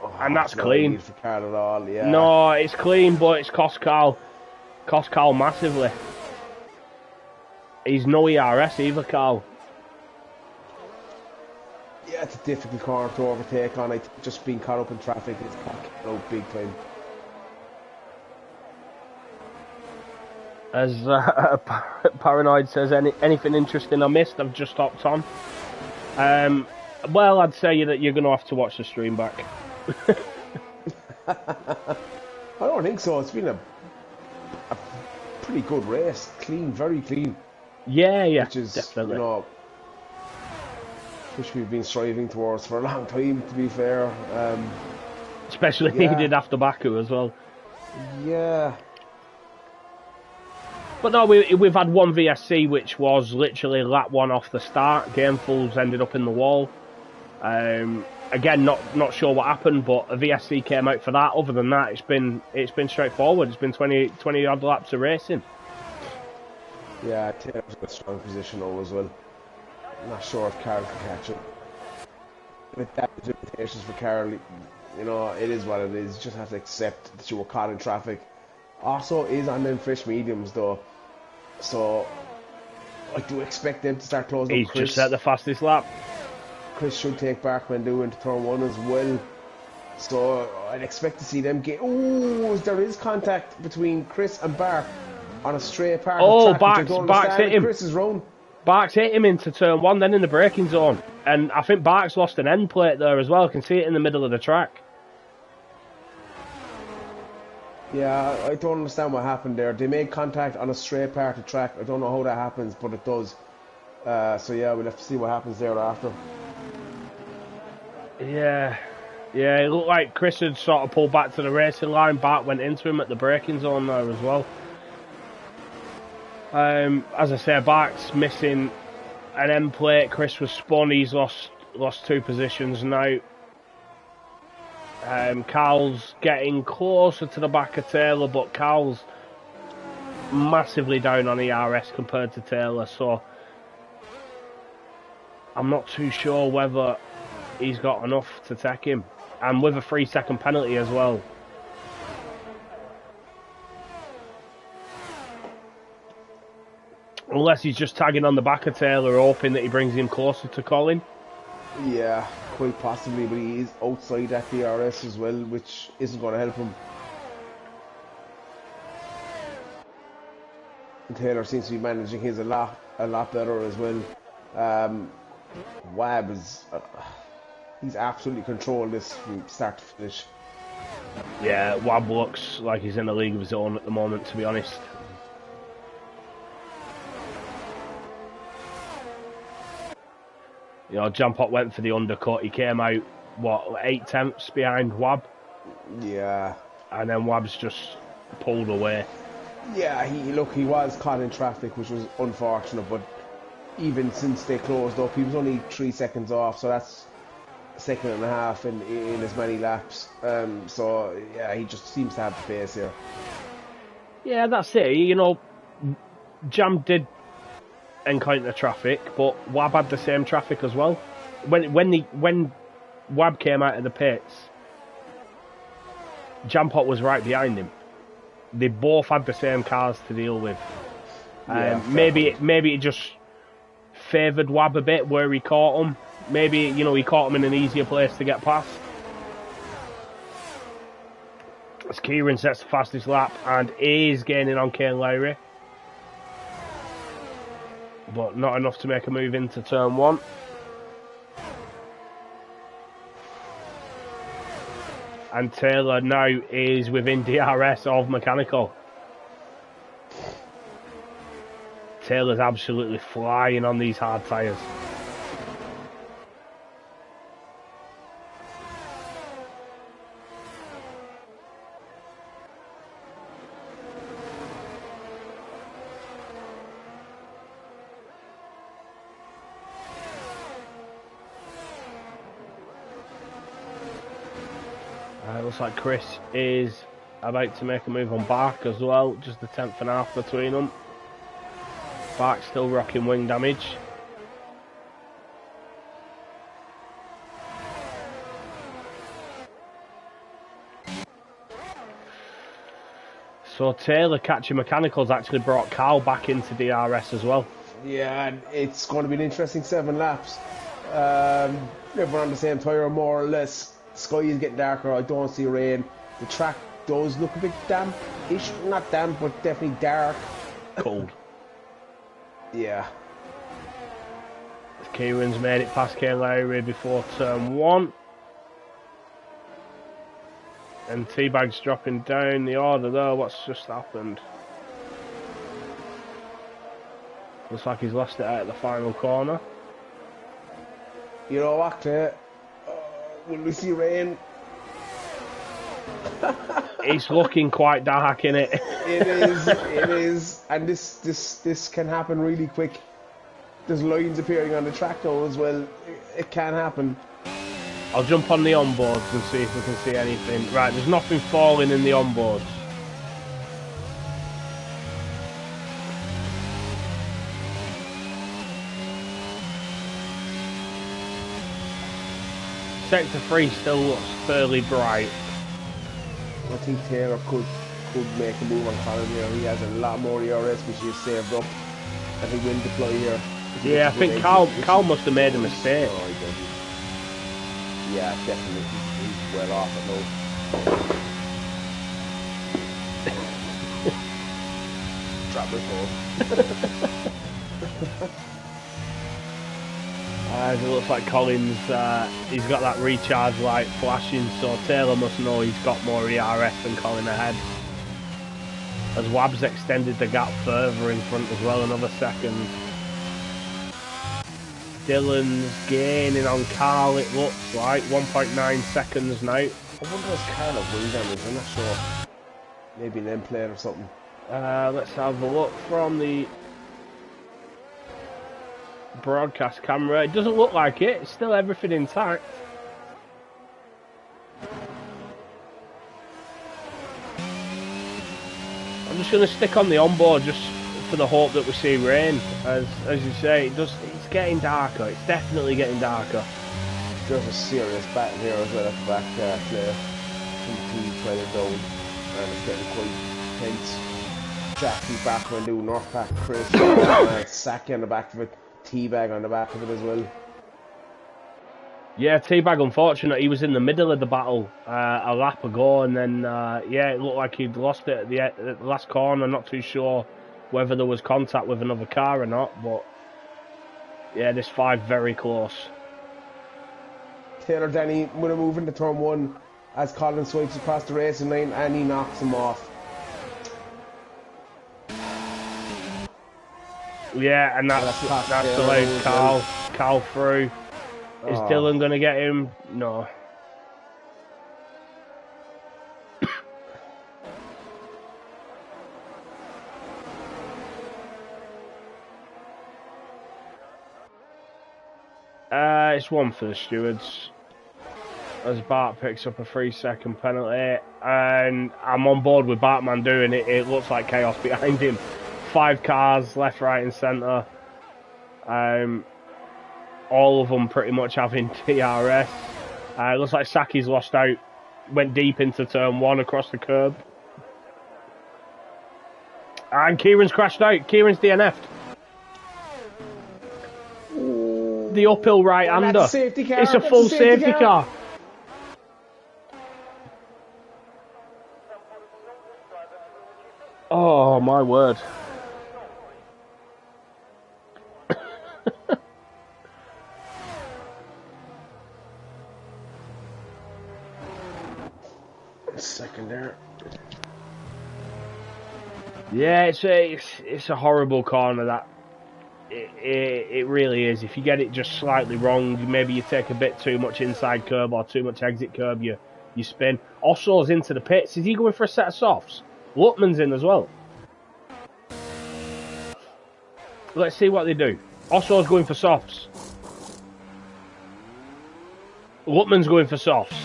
Speaker 2: Oh,
Speaker 1: and that's clean.
Speaker 2: For Carl at all, yeah.
Speaker 1: No, it's clean, but it's cost Carl massively. He's no ERS either, Carl.
Speaker 2: Yeah, it's a difficult corner to overtake on. I think just being caught up in traffic is out big time.
Speaker 1: As Paranoid says, anything interesting I missed, I've just hopped on. Well, I'd say that you're going to have to watch the stream back.
Speaker 2: I don't think so. It's been a pretty good race. Clean, very clean.
Speaker 1: Yeah,
Speaker 2: which is,
Speaker 1: definitely.
Speaker 2: which we've been striving towards for a long time, to be fair.
Speaker 1: Especially needed after Baku as well.
Speaker 2: Yeah.
Speaker 1: But no, we've had one VSC which was literally lap 1 off the start. Gamefuls ended up in the wall. Again, not sure what happened, but a VSC came out for that. Other than that, it's been straightforward. It's been 20 odd laps of racing.
Speaker 2: Yeah, Taylor's in a strong position though as well. I'm not sure if Carroll can catch it. With that, limitations for Carroll, you know, it is what it is. You just have to accept that you were caught in traffic. Also, is on them fresh mediums though, so I do expect them to start closing.
Speaker 1: He's just at the fastest lap.
Speaker 2: Chris should take Barkman into turn 1 as well, so I'd expect to see them get. Oh, there is contact between Chris and Bark on a straight part of track.
Speaker 1: Bark's hit him.
Speaker 2: Chris is wrong.
Speaker 1: Bark's hit him into turn 1, then in the braking zone, and I think Bark's lost an end plate there as well. I can see it in the middle of the track.
Speaker 2: Yeah, I don't understand what happened there. They made contact on a straight part of track. I don't know how that happens, but it does. So yeah, we'll have to see what happens there after.
Speaker 1: Yeah, it looked like Chris had sort of pulled back to the racing line. Bart went into him at the braking zone there as well. As I say, Bart's missing an end plate. Chris was spun. He's lost 2 positions now. Carl's getting closer to the back of Taylor, but Carl's massively down on ERS compared to Taylor, so I'm not too sure whether he's got enough to take him, and with a 3-second penalty as well. Unless he's just tagging on the back of Taylor, hoping that he brings him closer to Colin.
Speaker 2: Yeah, quite possibly, but he is outside that DRS as well, which isn't going to help him. And Taylor seems to be managing his a lot better as well. Wab is he's absolutely controlled this from start to finish.
Speaker 1: Yeah, Wab looks like he's in a league of his own at the moment, to be honest. You know, Jampot went for the undercut. He came out, 8/10 behind Wab?
Speaker 2: Yeah.
Speaker 1: And then Wab's just pulled away.
Speaker 2: Yeah, he was caught in traffic, which was unfortunate, but even since they closed up, he was only 3 seconds off, so that's a second and a half in as many laps. So, yeah, he just seems to have the pace here.
Speaker 1: Yeah, that's it. You know, Jam did encounter traffic, but Wab had the same traffic as well. When Wab came out of the pits, Jampot was right behind him. They both had the same cars to deal with.
Speaker 2: Yeah,
Speaker 1: maybe it just favoured Wab a bit where he caught him. Maybe, you know, he caught him in an easier place to get past. As Kieran sets the fastest lap and is gaining on Kane Lowry, but not enough to make a move into turn 1. And Taylor now is within DRS of Mechanical. Taylor's absolutely flying on these hard tyres. Looks like Chris is about to make a move on Bark as well. Just a 10th and a half between them. Bark's still rocking wing damage. So Taylor catching Mechanicals actually brought Carl back into DRS as well.
Speaker 2: Yeah, and it's going to be an interesting 7 laps. Everyone on the same tyre more or less. Sky is getting darker. I don't see rain. The track does look a bit damp-ish. Not damp, but definitely dark.
Speaker 1: Cold.
Speaker 2: Yeah.
Speaker 1: Kieran's made it past Kane Lowry before turn 1. And Teabag's dropping down the order there. What's just happened? Looks like he's lost it out at the final corner.
Speaker 2: You know what, Claire? Will we see rain?
Speaker 1: It's looking quite dark, innit?
Speaker 2: It is, and this can happen really quick. There's lines appearing on the track now as well. It can happen.
Speaker 1: I'll jump on the onboards and see if we can see anything. Right, there's nothing falling in the onboards. Sector 3 still looks fairly bright.
Speaker 2: I think Taylor could make a move on Colin here. He has a lot more ERS which he has saved up, and he will deploy here.
Speaker 1: Yeah, I think Carl must have made a mistake.
Speaker 2: Oh, he didn't. Yeah, definitely. He's well off at now. Drop my phone.
Speaker 1: It looks like Collins, he's got that recharge light flashing, so Taylor must know he's got more ERS than Colin ahead. As Wabb's extended the gap further in front as well, another second. Dylan's gaining on Carl, it looks like, 1.9 seconds now.
Speaker 2: I wonder if Carl have wing damage, I'm not sure. Maybe an end plane or something.
Speaker 1: Let's have a look from the broadcast camera. It doesn't look like it, it's still everything intact. I'm just going to stick on the onboard just for the hope that we see rain. As you say, it's getting darker, it's definitely getting darker.
Speaker 2: There's a serious battle here as well at the back, Claire. Completely trying down, and it's getting quite tense. Jackie back when do North Pack, Chris, Saki on the back of it. Teabag on the back of it as well.
Speaker 1: Yeah, Teabag, unfortunate, he was in the middle of the battle a lap ago, and then yeah, it looked like he'd lost it at the last corner. Not too sure whether there was contact with another car or not, but yeah, this 5 very close.
Speaker 2: Taylor Denny going to move into turn 1 as Colin swipes across the racing line and he knocks him off.
Speaker 1: Yeah, and that's allowed Carl through. Is Dylan going to get him? No. It's one for the stewards. As Bart picks up a 3-second penalty, and I'm on board with Bartman doing it. It looks like chaos behind him. 5 cars, left, right, and centre. All of them pretty much having TRS. It looks like Saki's lost out. Went deep into turn 1 across the curb. And Kieran's crashed out. Kieran's DNF'd. The uphill right-hander. It's a full safety car. Oh, my word.
Speaker 2: Second there.
Speaker 1: Yeah, it's a horrible corner, that. It really is. If you get it just slightly wrong, maybe you take a bit too much inside curb or too much exit curb, you spin. Osso's into the pits. Is he going for a set of softs? Lutman's in as well. Let's see what they do. Osso's going for softs. Lutman's going for softs.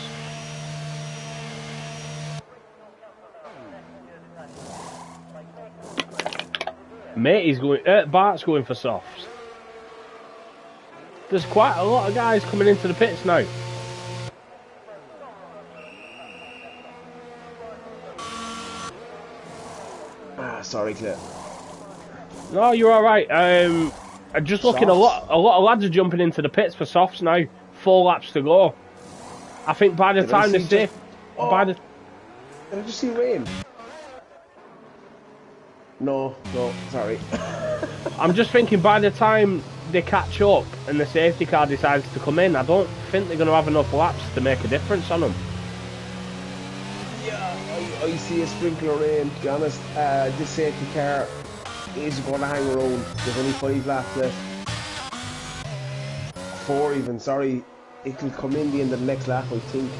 Speaker 1: Matey's going. Bart's going for softs. There's quite a lot of guys coming into the pits now.
Speaker 2: Sorry, Clip.
Speaker 1: No, you're all right. I'm just looking. A lot of lads are jumping into the pits for softs now. 4 laps to go. I think by the time they're safe,
Speaker 2: Did I just see rain? No, sorry.
Speaker 1: I'm just thinking by the time they catch up and the safety car decides to come in, I don't think they're going to have enough laps to make a difference on them.
Speaker 2: Yeah, I see a sprinkler rain, to be honest. This safety car is going to hang around. There's only 5 laps left. before even, sorry. It'll come in the end of the next lap, I think.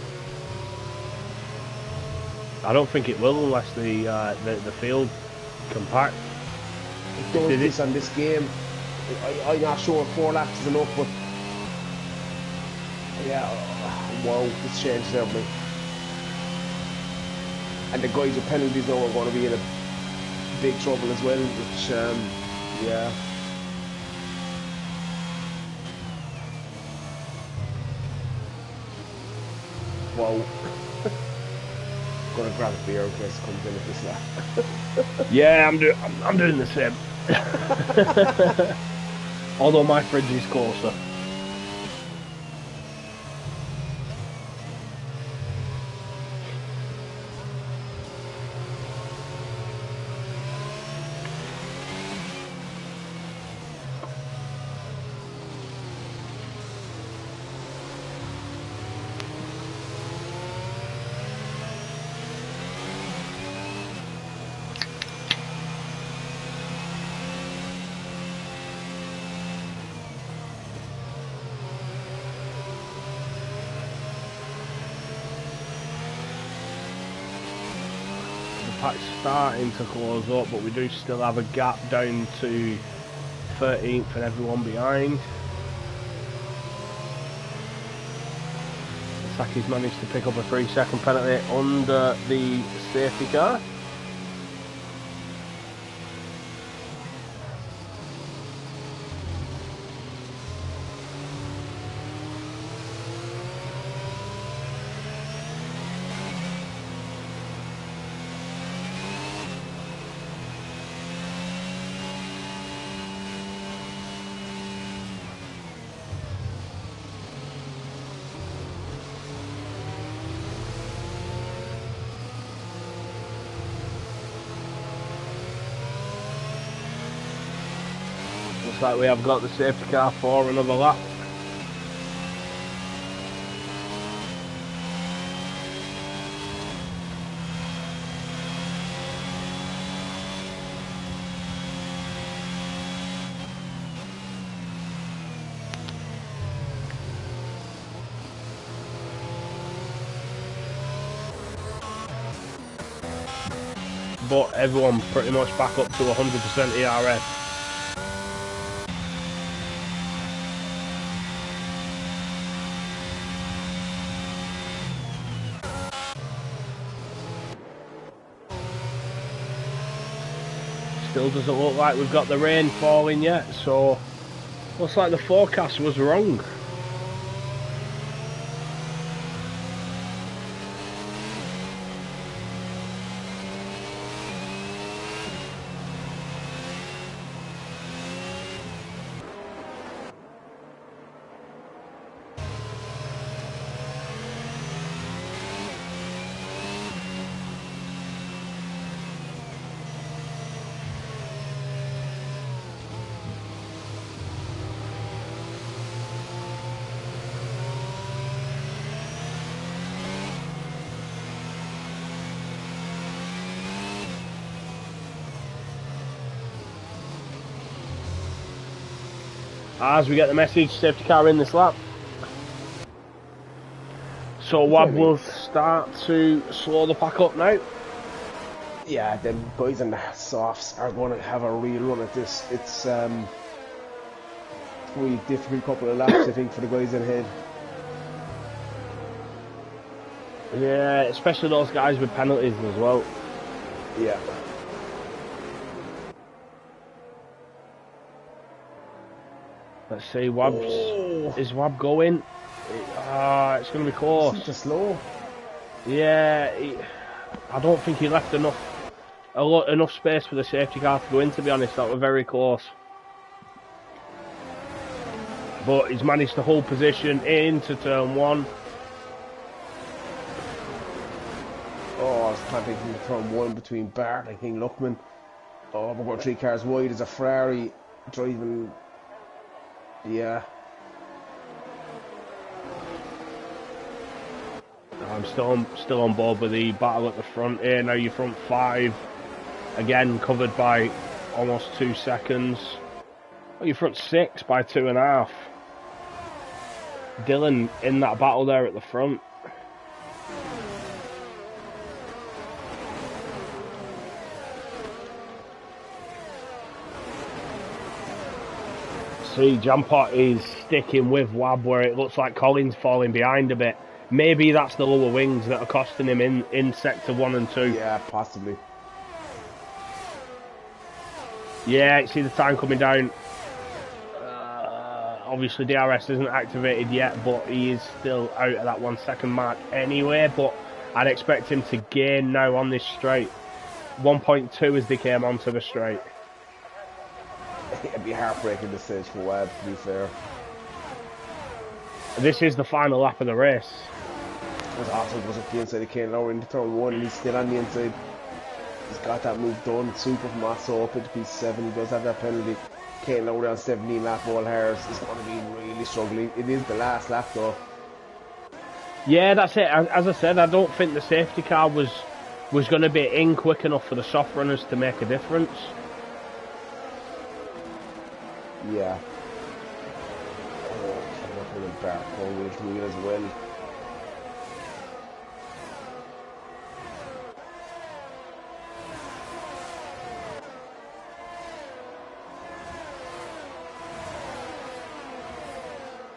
Speaker 1: I don't think it will unless the field compact.
Speaker 2: It does this on this game. I'm not sure if 4 laps is enough, but yeah, wow, this changes everything. And the guys with penalties now are going to be in a big trouble as well, which, yeah. Wow. Gonna grab a beer in case it comes in at this lap.
Speaker 1: Yeah, I'm doing the same. Although my fridge is closer. Pack's starting to close up, but we do still have a gap down to 13th and everyone behind. Saki's managed to pick up a 3-second penalty under the safety car. Looks like we have got the safety car for another lap. But everyone pretty much back up to 100% ERS. Still doesn't look like we've got the rain falling yet, so looks like the forecast was wrong. As we get the message, safety car in this lap. So Wab will start to slow the pack up now.
Speaker 2: Yeah, the guys in the softs are going to have a real run at this. It's really difficult couple of laps, I think, for the guys in ahead.
Speaker 1: Yeah, especially those guys with penalties as well.
Speaker 2: Yeah.
Speaker 1: Let's see, is Wab going? It's going to be close.
Speaker 2: Seems to slow.
Speaker 1: Yeah, I don't think he left enough space for the safety car to go in, to be honest. That were very close. But he's managed to hold position into turn 1.
Speaker 2: Oh, I was planting from turn 1 between Bart and King Luckman. Oh, we're going 3 cars wide. There's a Ferrari driving. Yeah.
Speaker 1: I'm still on board with the battle at the front here. Now your front 5, again covered by almost 2 seconds. Oh, your front 6 by 2.5. Dylan in that battle there at the front. See, Jampot is sticking with Wab where it looks like Colin's falling behind a bit. Maybe that's the lower wings that are costing him in sector 1 and 2.
Speaker 2: Yeah, possibly.
Speaker 1: Yeah, see the time coming down. Obviously DRS isn't activated yet, but he is still out of that 1 second mark anyway. But I'd expect him to gain now on this straight. 1.2 as they came onto the straight.
Speaker 2: It'd be heartbreaking this stage for Webb, to be fair.
Speaker 1: This is the final lap of the race.
Speaker 2: Because Otto was up the inside of Kane Lowry into turn 1 and he's still on the inside. He's got that move done. Super from Otto up into P7. He does have that penalty. Kane Lowry on 17 lap all hairs is going to be really struggling. It is the last lap though.
Speaker 1: Yeah, that's it. As I said, I don't think the safety car was going to be in quick enough for the soft runners to make a difference.
Speaker 2: Yeah. Oh, I'm not going to back all wheel to wheel as well.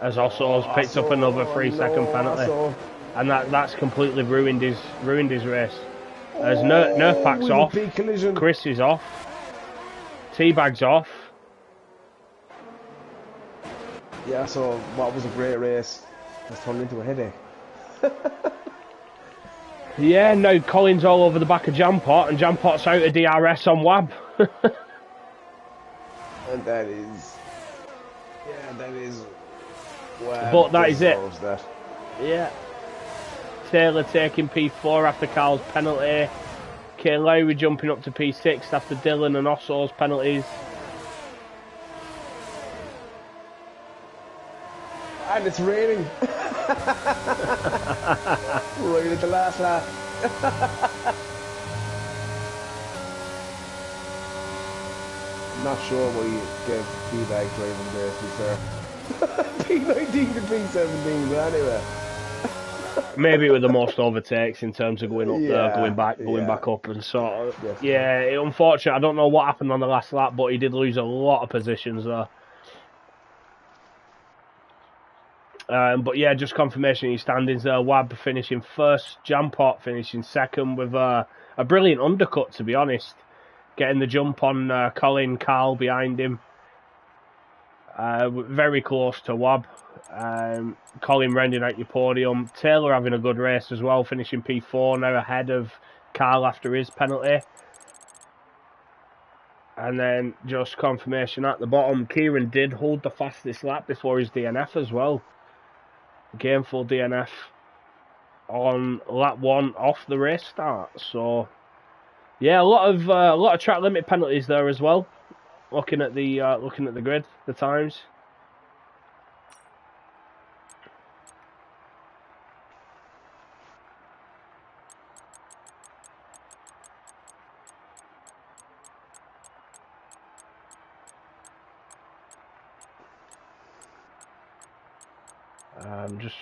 Speaker 1: As Osso's picked up another 3-second penalty, and that's completely ruined his race. As Nerf Pack's off, Chris is off, Teabag's off.
Speaker 2: Yeah, so what was a great race has turned into a headache.
Speaker 1: Yeah, now Colin's all over the back of Jampot, and Jampot's out of DRS on Wab.
Speaker 2: And that is, Wab,
Speaker 1: but that is it.
Speaker 2: That.
Speaker 1: Yeah. Taylor taking P4 after Carl's penalty. Kane Lowry jumping up to P6 after Dylan and Osso's penalties.
Speaker 2: And it's raining. Right at the last lap. I'm not sure why you gave T-Bag driving there, to be fair. P19 to P17, but anyway.
Speaker 1: Maybe it was the most overtakes in terms of going up there, going back up, and sort of. Yeah, unfortunate. I don't know what happened on the last lap, but he did lose a lot of positions there. But yeah, just confirmation in your standings there. Wab finishing first, Jampot finishing second with a brilliant undercut, to be honest. Getting the jump on Colin, Carl behind him. Very close to Wab. Colin rounding out your podium. Taylor having a good race as well, finishing P4, now ahead of Carl after his penalty. And then just confirmation at the bottom, Kieran did hold the fastest lap before his DNF as well. Game full DNF on lap 1 off the race start. So yeah, a lot of track limit penalties there as well. Looking at the grid, the times. I'm just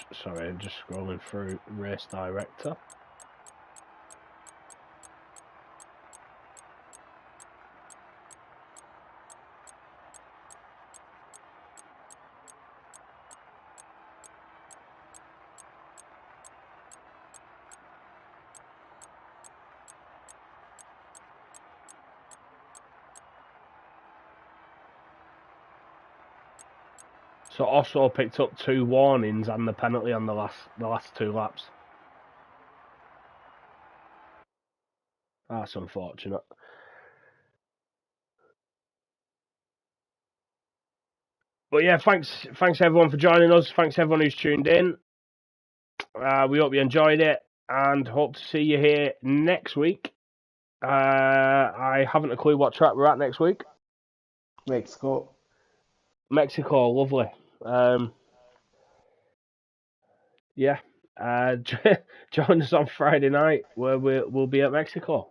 Speaker 1: scrolling through Race Director. So Osso picked up 2 warnings and the penalty on the last 2 laps. That's unfortunate. But yeah, thanks everyone for joining us. Thanks everyone who's tuned in. We hope you enjoyed it and hope to see you here next week. I haven't a clue what track we're at next week.
Speaker 2: Mexico,
Speaker 1: lovely. Yeah. Join us on Friday night where we'll be at Mexico.